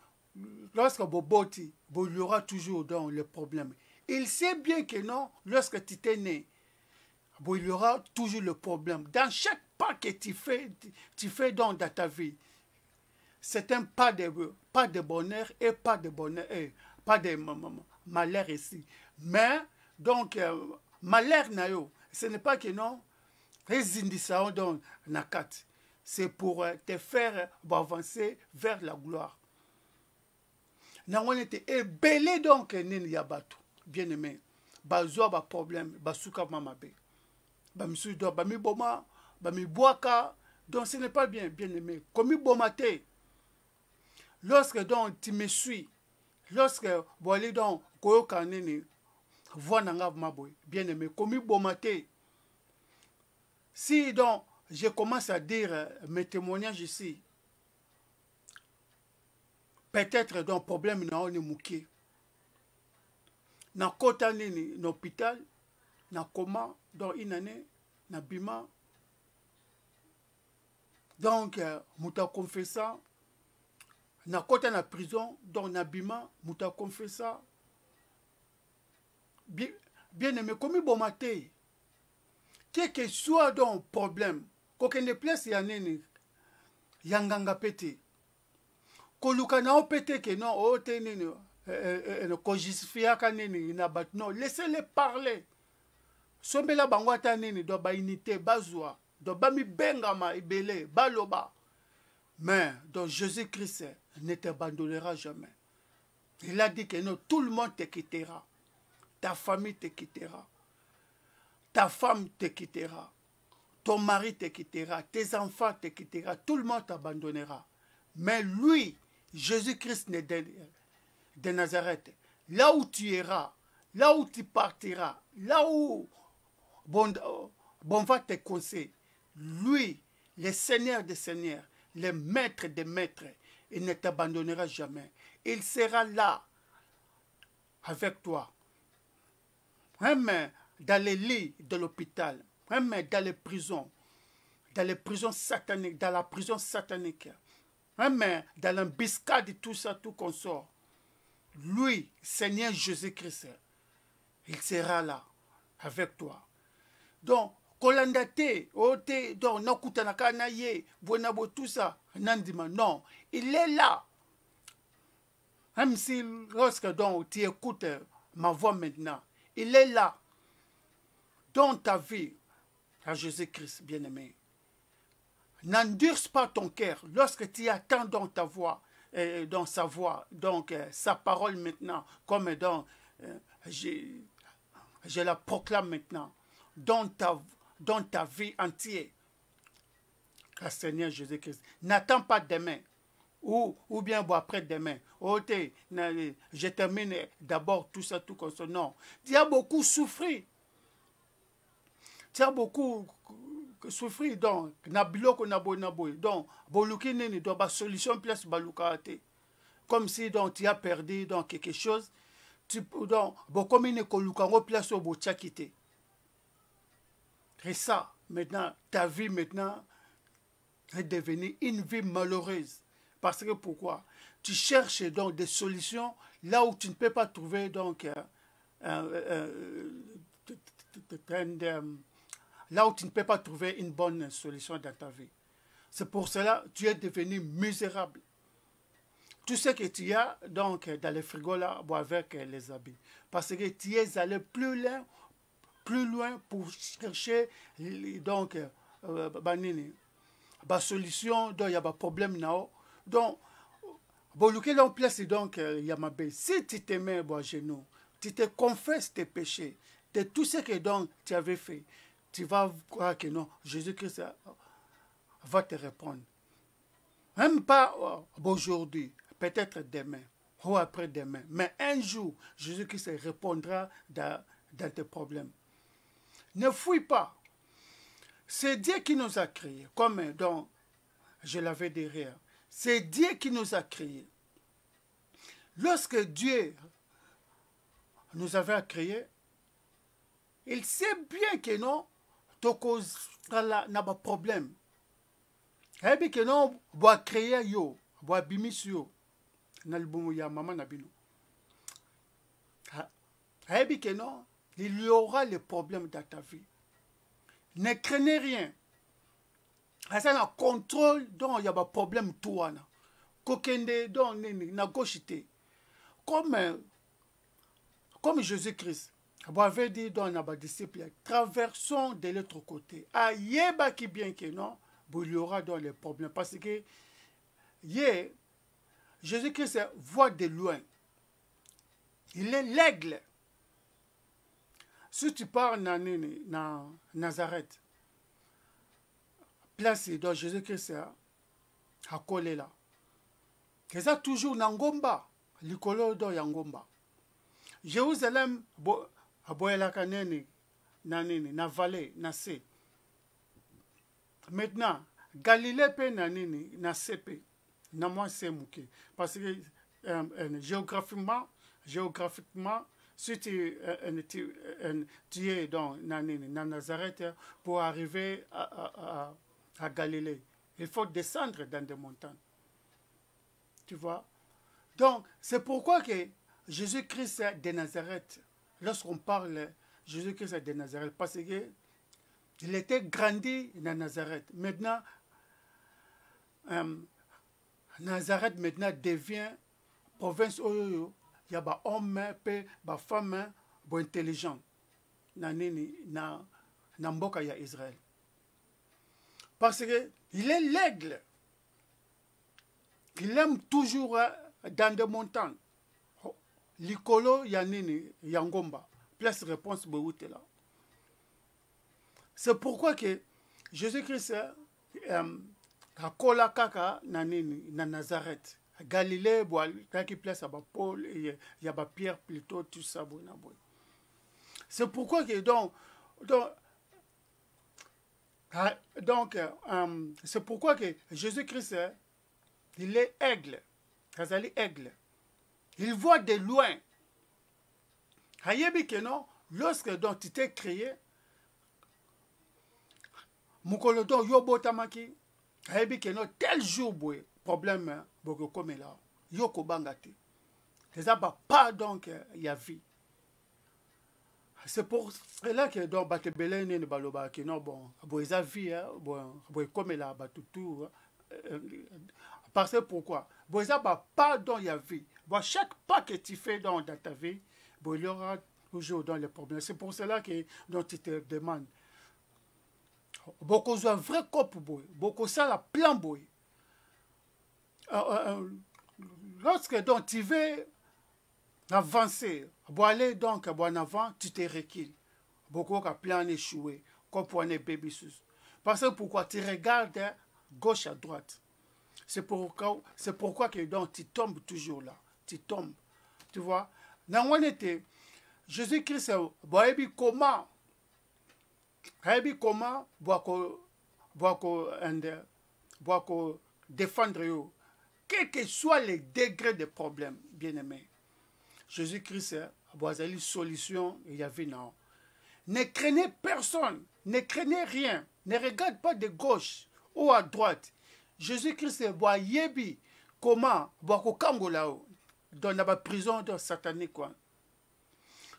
[SPEAKER 1] lorsque Boboti, il y aura toujours donc les problèmes. Il sait bien que non, lorsque tu t'es né, il y aura toujours le problème. Dans chaque pas que tu fais donc dans ta vie, c'est un pas de bonheur et pas de bonheur, pas de malheur ici. Mais donc malheur nayo, ce n'est pas que non, donc nakat. C'est pour te faire avancer vers la gloire. Nangon était belé donc nini yabato, bien aimé. Bazoa ba problème, basuka mamabe. Bamisudo bami boma, bami boaka, donc ce n'est pas bien, bien aimé. Comme bomate. Lorsque donc tu me suis, lorsque boali donc koyoka nini, voix nanga maboy, bien aimé. Comme bomate. Si donc je commence à dire mes témoignages ici, peut-être dans problème na on mukie. Na kota nini na hôpital, na coma dans une année, na bima. Donc muta confessa, na kota na prison, donc na bima, muta confessa. Bien aimé, comme bon matin, quel que soit dans problème, qu'aucun place ya nini, yanganga pété. Koluka na opété que non, o te nini, ko justifia ka nini na bat non, laissez-les parler. Sombela bangwata nini do ba unité bazwa, do ba mi bengama ibele, baloba. Mais donc Jésus-Christ ne t'abandonnera jamais. Il a dit que non, tout le monde te quittera. Ta famille te quittera. Ta femme te quittera. Ton mari te quittera. Tes enfants te quittera. Tout le monde t'abandonnera. Mais lui, Jésus-Christ de Nazareth, là où tu iras, là où tu partiras, là où bon va te conseiller, lui, le Seigneur des Seigneurs, le Maître des Maîtres, il ne t'abandonnera jamais. Il sera là avec toi. Même dans les lits de l'hôpital, même dans les prisons sataniques, dans la prison satanique, même dans l'embuscade et tout ça, tout qu'on sort. Lui, Seigneur Jésus-Christ, il sera là avec toi. Donc, kolandate, ote, donc, nakutanaka na ye, bonabo tout ça, nandima, non, il est là. Même si lorsque donc tu écoutes ma voix maintenant, il est là, dans ta vie, à Jésus-Christ, bien-aimé. N'endurce pas ton cœur lorsque tu attends dans ta voix, dans sa voix, donc sa parole maintenant, comme dans, je la proclame maintenant, dans ta vie entière, à Seigneur Jésus-Christ. N'attends pas demain. Ou bien bon, après-demain. Je termine d'abord tout ça, tout comme ça. Non. Tu as beaucoup souffert. Tu as beaucoup souffert. Donc, donc, bolukine donc ba solution place balukate. Comme si donc tu as perdu dans quelque chose. Donc, comme une kolukango place au bochakite. Et ça, maintenant, ta vie maintenant est devenue une vie malheureuse. Parce que pourquoi? Tu cherches donc des solutions là où tu ne peux pas trouver donc là où tu ne peux pas trouver une bonne solution dans ta vie. C'est pour cela que tu es devenu misérable. Tout ce que tu as donc dans le frigo là, avec les habits. Parce que tu es allé plus loin pour chercher donc la solution, donc il y a un problème là. Donc, en place, donc, Yamabe, si tu te mets à genoux, tu te confesses tes péchés, de tout ce que donc, tu avais fait, tu vas croire que non, Jésus-Christ va te répondre. Même pas aujourd'hui, peut-être demain ou après-demain, mais un jour, Jésus-Christ répondra dans tes problèmes. Ne fuis pas. C'est Dieu qui nous a créés, comme donc, je l'avais derrière. C'est Dieu qui nous a créés. Lorsque Dieu nous avait créés, il sait bien que non, n'a pas de problème. Et bien que non, on créer yo, on bimis yo, n'albumu ya maman nabino. Et bien que non, il y aura les problèmes dans ta vie. Ne craignez rien. Ça na contrôle donc il y a un problème toi na kokende donc na gauchité comme Jésus-Christ avait dit dans les disciples, traversons de l'autre côté. Ayeba qui bien que non, il y aura dans les problèmes parce que Jésus-Christ voit de loin. Il est l'aigle. Si tu pars dans Nazareth, place dont Jésus-Christ a collé là. Et ça toujours dans Ngomba, l'icolo do Yangomba. Jérusalem, aboyela kanene, na vallée, na se. Maintenant, Galilée pe na nini na sepe na moi c'est mouké parce que géographiquement si tu es dans Nazareth pour arriver à Galilée, il faut descendre dans des montagnes. Tu vois? Donc, c'est pourquoi que Jésus-Christ de Nazareth, lorsqu'on parle Jésus-Christ de Nazareth, parce que il était grandi dans Nazareth. Maintenant, Nazareth maintenant devient province où il y a des hommes, des femmes, des intelligents dans mboka ya Israël. Parce que il est l'aigle. Il aime toujours dans des montagnes. Likolo yanini yangomba. Place réponse bouté là. C'est pourquoi que Jésus-Christ a kola kaka na Nazareth. Galilée, qui place à Paul, il y a Pierre plutôt, tout ça. C'est pourquoi que c'est pourquoi que Jésus-Christ, il est aigle. Kazali aigle. Il voit de loin. Hayebi que non, lorsque donc tu t'es créé, Mukolodo yobo tamaki, hayebi que non, tel jour boy, problème boko comme là, yoko bangati. Les abats pas donc il y a vie. C'est pour cela que donc batebele ne baloba que non bon, boisa vie bon, boy comme là batutu. Parce que pourquoi? Boisa pas donc il y a vie. Bon, chaque pas que tu fais dans ta vie, bon, il y aura toujours dans les problèmes. C'est pour cela que donc tu te demandes. Beaucoup de vrai cop boy, beaucoup ça la plan boy. Lorsque donc tu veux avancer, pour aller donc en avant, tu te recules. Beaucoup de plans échoués, comme pour un bébé sous. Parce que pourquoi tu regardes gauche à droite. C'est pourquoi que donc tu tombes toujours là. Tu tombes. Tu vois? Dans on était, Jésus-Christ, comment défendre, quel que soit les degrés de problème, bien aimé. Jésus-Christ, une solution, il y avait non. Ne craignez personne, ne craignez rien, ne regarde pas de gauche ou à droite. Jésus-Christ, yebi, comment, dans la prison de satanique.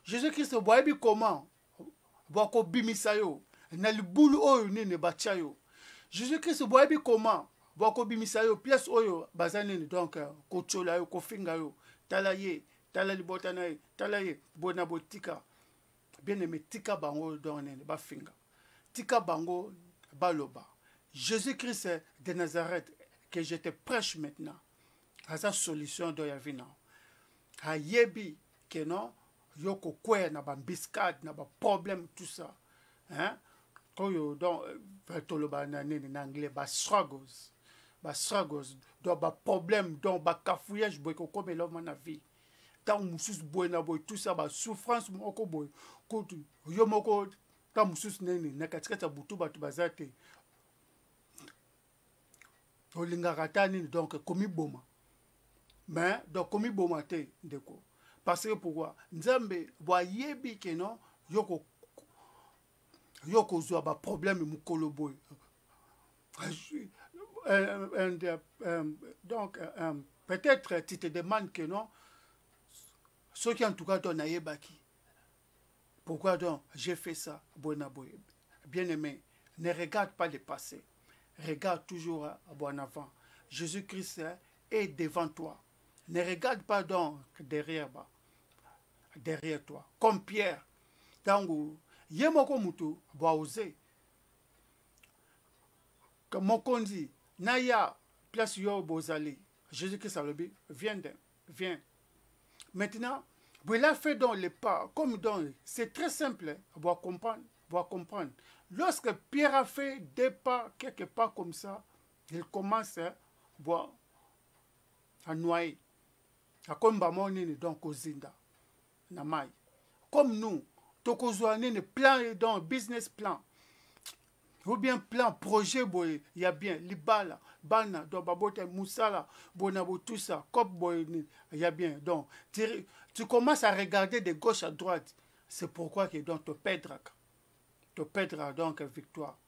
[SPEAKER 1] Jésus-Christ, yebi, comment, bimisayo, na libulu oyo nene bachayo. Jésus-Christ, yebi, comment, bimisayo, place oyo, bazanene, donc, kochola yo, kofinga yo, talaye, talali talaye, bonabo tika. Bien aimé, tika bango, donne, bafinga. Tika bango, baloba. Jésus-Christ de Nazareth, que je te prêche maintenant, à sa solution de Yavina. A yebi, que non, yoko kwe, na ba biscade, na ba problème, tout ça. Hein? Quand yo, donc, toloba na anglais, ba struggles, donc, ba problème, donc, ba cafouillage, boy, comme l'homme na vie. Tant moussous, boy, na boy, tout ça, ba souffrance, moko boy, kotu, yo moko, tant moussous, nene, na katikata butu, ba tubazate. Donc komi boma mais donc komi boma te ndeko parce que pourquoi nzambe boyebi ke non yoko zo ba problème mukolo boy donc peut-être tu te demandes que non ce qui en tout cas ton ayebaki pourquoi donc j'ai fait ça bona boy bien aimé ne regarde pas le passé. Regarde toujours en avant. Jésus-Christ est devant toi. Ne regarde pas donc derrière toi. Comme Pierre. Tango, yemoko mutu, boaoze. Comme Mokondi, Naya, place yo bozali. Jésus-Christ a dit, viens. Maintenant, vous l'avez fait dans les pas, comme dans, c'est très simple, vous comprendre. Lorsque Pierre a fait des pas, quelque part comme ça, il commence à noyer. Comme donc au Zinda, comme nous, tokozouane plan dans business plan. ou bien plan, projet, boy, il y a bien, libala, bana, donc babote moussala, bonabo, tout ça, cop boy, il y a bien. Donc, tu commences à regarder de gauche à droite. C'est pourquoi que donc te perdra donc victoire.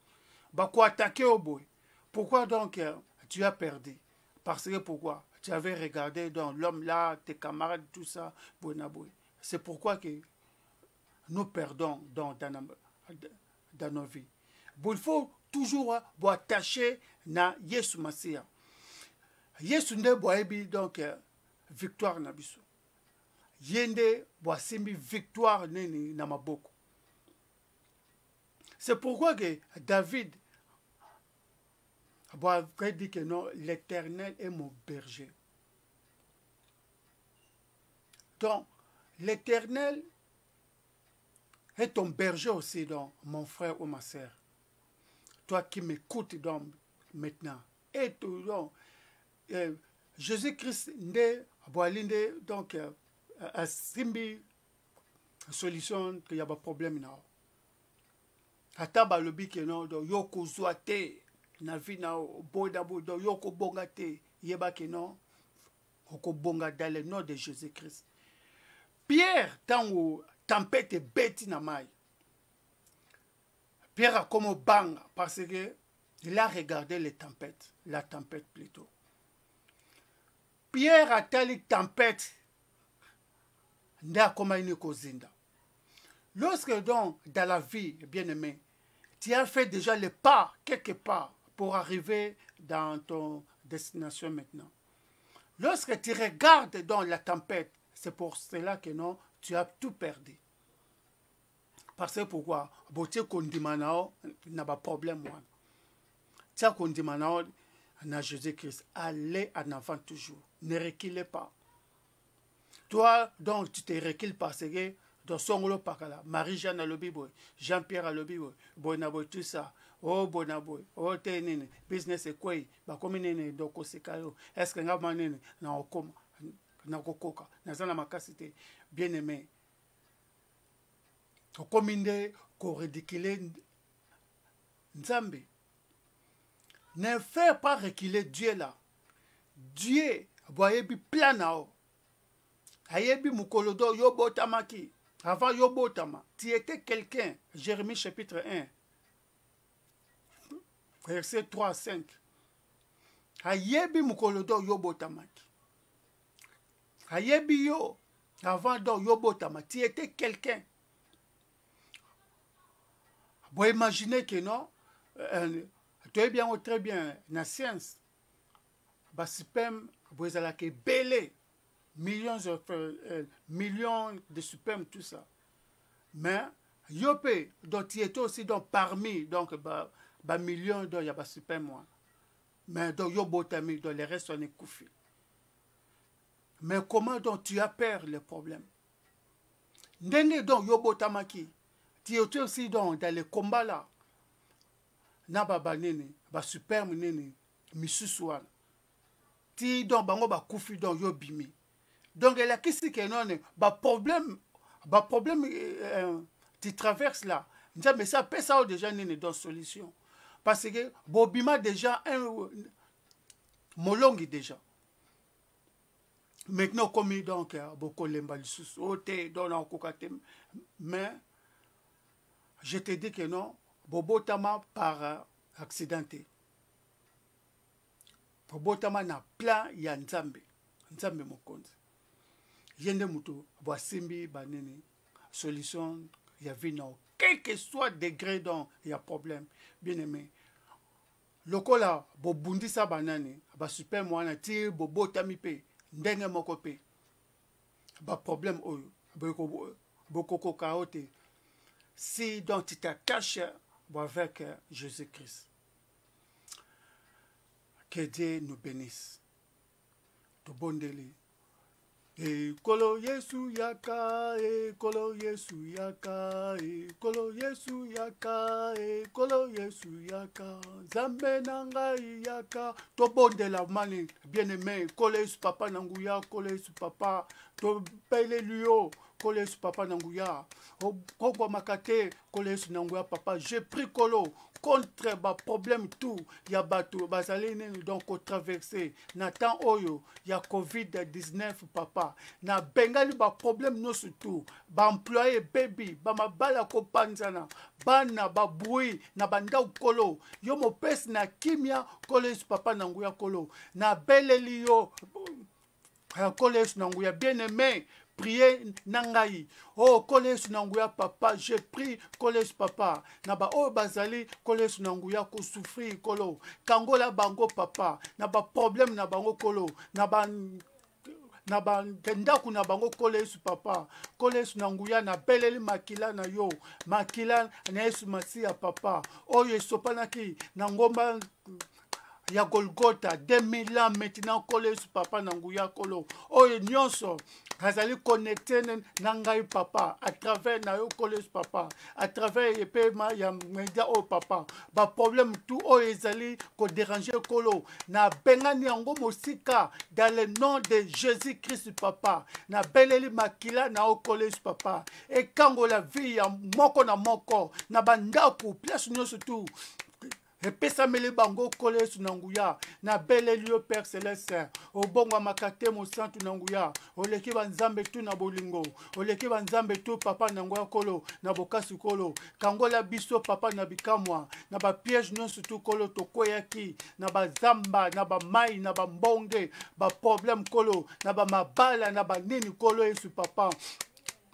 [SPEAKER 1] Bah quoi attaquer au boy. Pourquoi donc tu as perdu? Parce que pourquoi? Tu avais regardé donc l'homme là, tes camarades, tout ça, bonabo. C'est pourquoi que nous perdons dans nos vies. Bon, il faut toujours attacher na Yesu Masia. Yesu nde boyebi donc victoire na biso. Yende boasimbi victoire nini na maboko. C'est pourquoi que David a dit que non, l'Éternel est mon berger. Donc, l'Éternel est ton berger aussi, donc, mon frère ou ma sœur. Toi qui m'écoutes donc maintenant. Et tout, donc, Jésus-Christ nde boalinde donc a simbi solution qu'il y a pas problème là. Ata balobi ke non donc yoko zoate na vie na boda boda yoko bonga te yeba ke non oko bonga dans le nom de Jésus-Christ. Pierre tango tempête beti na mai. Pierre a comme banga parce que il a regardé les tempêtes, la tempête plutôt. Pierre a tali tempête nda comme une kozinda. Lorsque donc dans la vie, bien aimé, tu as fait déjà le pas quelque part pour arriver dans ton destination maintenant. Lorsque tu regardes dans la tempête, c'est pour cela que non, tu as tout perdu. Parce que pourquoi? Tu n'a pas de problème. Tu as na Jésus-Christ. Allez en avant toujours. Ne reculez pas. Toi, donc, tu te recules parce que dans son rôle, Marie-Jeanne a le bibo, Jean-Pierre a le bibo, Bonaboy, tout ça. Oh, Bonaboy, oh, t'es business est quoi? Bah, comme nene, donc, c'est caillou. Est-ce que n'a pas nene, n'a okoma, n'a kokoka, n'a pas ma capacité, bien aimé. Comme inde, qu'on ridicule Nzambi. Ne fais pas reculer Dieu là. Dieu, voyez, plan nao. Ayebi mukolodo yobotamaki. Avant yobotama, tu étais quelqu'un. Jérémie chapitre 1. Verset 3 à 5. Ayebi mukolodo yobotamaki. Ayebi yo. Avant do yobotama, tu étais quelqu'un. Vous imaginez que non, tu es bien ou très bien, la science, vous avez belé. Millions de sperme, tout ça. Mais, yopé, donc tu étais aussi donc, parmi, donc, millions de y a sperme, mais donc yobotami, donc les restes sont écouffés. Mais comment donc tu as peur le problème? Ndenge donc yobotamaki, tu étais aussi donc dans les combats là. Nababa nene, sperme nene, misusuana. Ti donc bango koufi donc yobimi. Donc, il y a qui que non, problème tu traverses là. Mais ça peut ça déjà dans solution. Parce que Bobima déjà molongi déjà. Maintenant, comme donc, beaucoup mais je te dis que non, Bobotama par accidenté. Bobotama na plan ya Nzambe. Nzambe mokonzi. Yende muto boasimbi banene solution ya vino quel que soit degré dont il y a problème bien aimé lokola bobundisa banane ba super mwana ti bobotami pe ndenge moko pe ba problème oyo bokoko kaote si donc tu t'attaches avec Jésus-Christ. Que Dieu nous bénisse. To bondeli. Kolo Yesu yaka, kolo Yesu yaka, kolo Yesu yaka, kolo Yesu yaka, Zambe nanga yaka, to bonde la mani, bien aimé, kolo Yesu papa nanguya, kolo Yesu papa, to pele luyo, kolo Yesu papa nanguya okongwa makate kolo Yesu nanguya papa j'ai pris kolo contre ba problème tout ya bato bazali nini donc au traverser na temps oyo ya COVID-19 papa na bengali ba problème no surtout ba employé baby ba mabala ko panzana bana ba bui na banda kolo yo mopesi na kimia kolo Yesu papa nanguya kolo na beleli yo kolo Yesu nanguya bien aimé. Priez nangai. Oh, kole sunanguya papa, j'ai pris kole papa. Naba oh bazali kole sunanguya ko souffrir kolo. Kangola bango papa. Naba problème na bango kolo. Naba ndaku na bango kole Yesu papa. Kole Yesu nanguya na beleli makila na yo. Makila na Yesu Masia papa. Oh Yesu panaki na ngomba ya Golgotha 2000 ans maintenant kole Yesu papa nanguya kolo. Oh nyonso azali connecté na ngai papa à travers na yo kole Yesu papa à travers epema ya media o papa ba problème tout o ezali ko déranger kolo na bengani yango mosika dans le nom de Jésus-Christ papa na beleli makila na o kole Yesu papa et kango la vie ya moko na moko na bandaku place nyonso tout epesa mele bango kole Yesu nanguya na beleli yo Père Céleste obongo makate mo santu nanguya oleki banzambe tu na bolingo oleki banzambe tu papa nanguya kolo na bokasi kolo kangola biso papa na bikamwa na ba piège nyonso tu kolo tokoyaki na bazamba na ba mai na ba mbonge ba problème kolo na ba mabala na ba nini kolo Yesu papa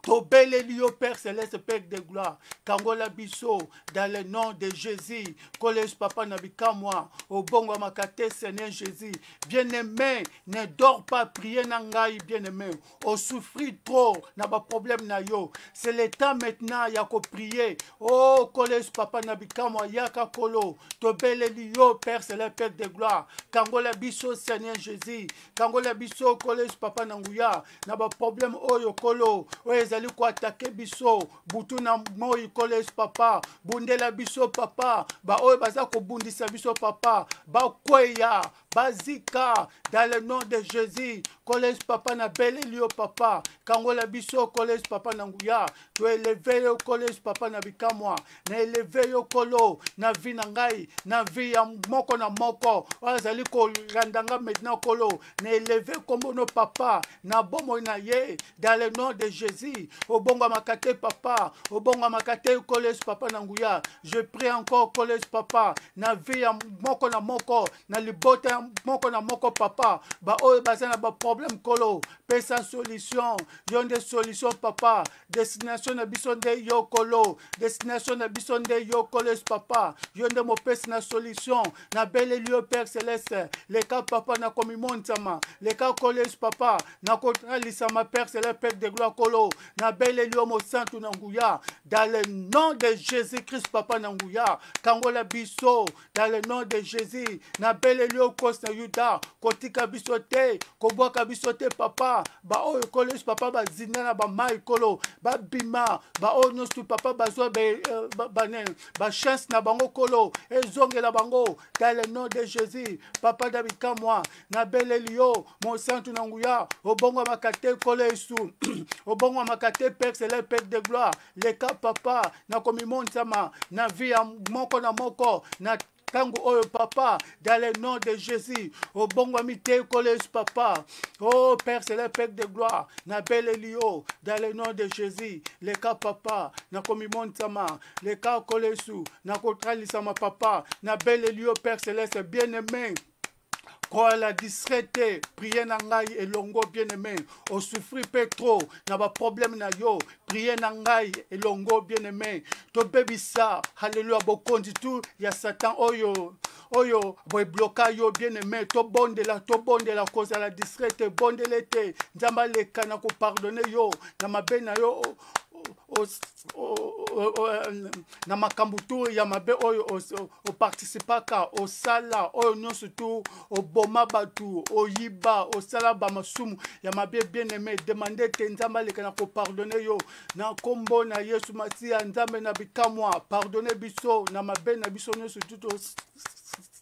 [SPEAKER 1] Tobeleli au Père Céleste, Père de gloire. Kangola biso, dans le nom de Jésus. Collège Papa Nabika moi. Au bon Makate, Seigneur Jésus. Bien-aimé, ne dors pas, priez Nangaï, bien-aimé. On souffrit trop, n'a pas problème na yo. C'est le temps maintenant, y'a qu'à prier. Oh, Collège Papa Nabika moi, yaka kolo. Tobeleli au Père Céleste, Père de gloire. Kangola biso, Seigneur Jésus. Kangola biso, Collège Papa Nanguya. N'a pas problème, oh yo kolo. Ezali ko attaquer biso butu na moi collège papa bundela biso papa ba oyo baza ko bundisa biso papa ba kweya bazika dans le nom de Jésus collège papa na belelio papa kangola biso collège papa na nguya to élever yo collège papa na bikamwa na élever yo kolo na vie na ngai na vie ya moko na moko azali ko landanga maintenant kolo na élever kombo no papa na bomo na ye dans le nom de Jésus. Obonga makate papa, obonga makate collège papa nanguya. Je prie encore collège papa, na vie moko na moko, na libote moko na moko papa. Ba oyo bazana ba problème kolo, pesa solution, yonde solution papa. Destination na bisonde yo kolo, destination na bisonde yo collège papa. Yonde mo pesa na solution, na belle lieu Père Céleste. Les cas papa na komi montama, les cas collège papa, na kotralisa ma Père Céleste Père de gloire kolo. Na belle l'homme santo nanguya dans le nom de Jésus-Christ papa nanguya kangola biso dans le nom de Jésus na belle l'homme kosta yuda kotika bisote kobwaka bisote papa ba oyo collège papa ba zinana ba mai kolo ba bima ba ono stu papa bazwa ba chance na bango kolo ezongela bango dans le nom de Jésus papa dabika moi na belle l'homme mon santo nanguya obongo makate kolo Yesu obongo makate Père Céleste Père de gloire les cas papa na komi montama na vie moko na moko na tango oyo papa dans le nom de Jésus au bon amité collège papa oh Père Céleste Père de gloire na belle lio dans le nom de Jésus les cas papa na komi montama les cas collège na kotralisa ma papa na belle lio Père Céleste bien-aimé. Quand la discrété, priez nangai et longo bien-aimé. On souffrit pas trop, n'a pas problème na yo. Priez nangai et longo bien-aimé. To baby ça, alléluia, beaucoup du tout. Ya Satan, oyo, boy bloca yo bien-aimé. To bon de la cause à la discrété, bon de l'été. Nzamba le kana ko pardonner yo. Na mabena yo. Na makambo tu ya mabe oyo o participaka o sala oyo nyonso tu o boma batu o yiba o sala ba masumu ya mabe bien aimé demander te nzamba leka na ko pardonner yo na kombo na Yesu Masia nzambe na bikamwa pardonner biso na mabe na biso nyonso tu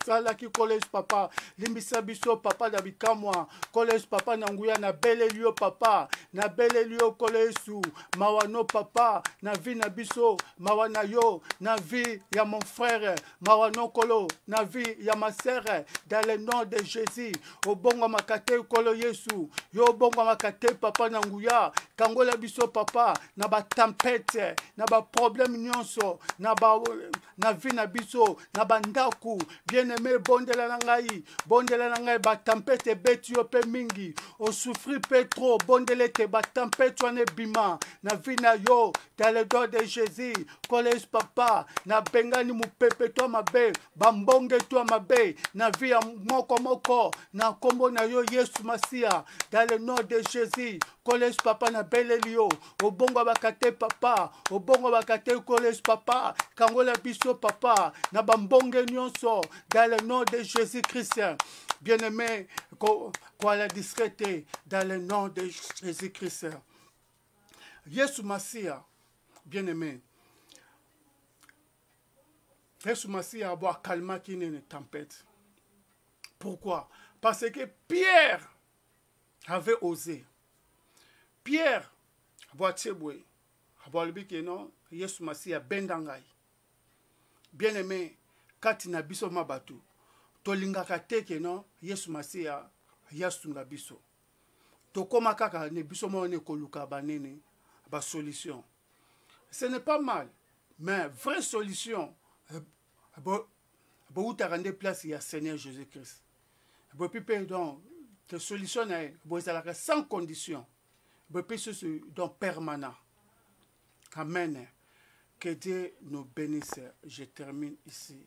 [SPEAKER 1] salaki collège papa limbisa biso papa na bikamwa collège papa na nguya na beleli yo papa na beleli yo collège su mawano papa na vie na biso mawana yo na vie ya mon frère mawano kolo na vie ya ma sœur dans le nom de Jésus obongo makate kolo Yesu yo bongo makate papa na nguya kangola biso papa na ba tempête na ba problème nyonso na vie na biso na bandaku bien-aimé bondela na ngai ba tempête beti yo pe mingi o souffrir pe trop bondele te ba tempête wane bima na vie na yo dans le nom de Jésus collège papa na bengani mupepe to mabe bambonge to mabe na vie ya moko na kombo na yo Yesu Masia dans le nom de Jésus collège papa na belelio obongo bakate papa obongo bakate collège papa kangola biso papa na bambonge nyonso dans le nom de Jésus-Christ bien-aimé quoi la discrété dans le nom de Jésus-Christ Yesu Masia bien-aimé Yesu Masia a boire calma qui n'est une tempête. Pourquoi? Parce que Pierre avait osé. Pierre a boire tcheboué. A boire le bique non. Yesu Masia bendangai. Bien-aimé, kati na biso mabatu. Tolinga kateke non. Yesu Masia yasunga biso. Tokoma kaka ne biso mo ne koluka banene ba solution. Ce n'est pas mal, mais vraie solution. Beaucoup de place il y a Seigneur Jésus-Christ. Beaucoup donc la solution est sans condition. Beaucoup donc permanent. Amen. Que Dieu nous bénisse. Je termine ici.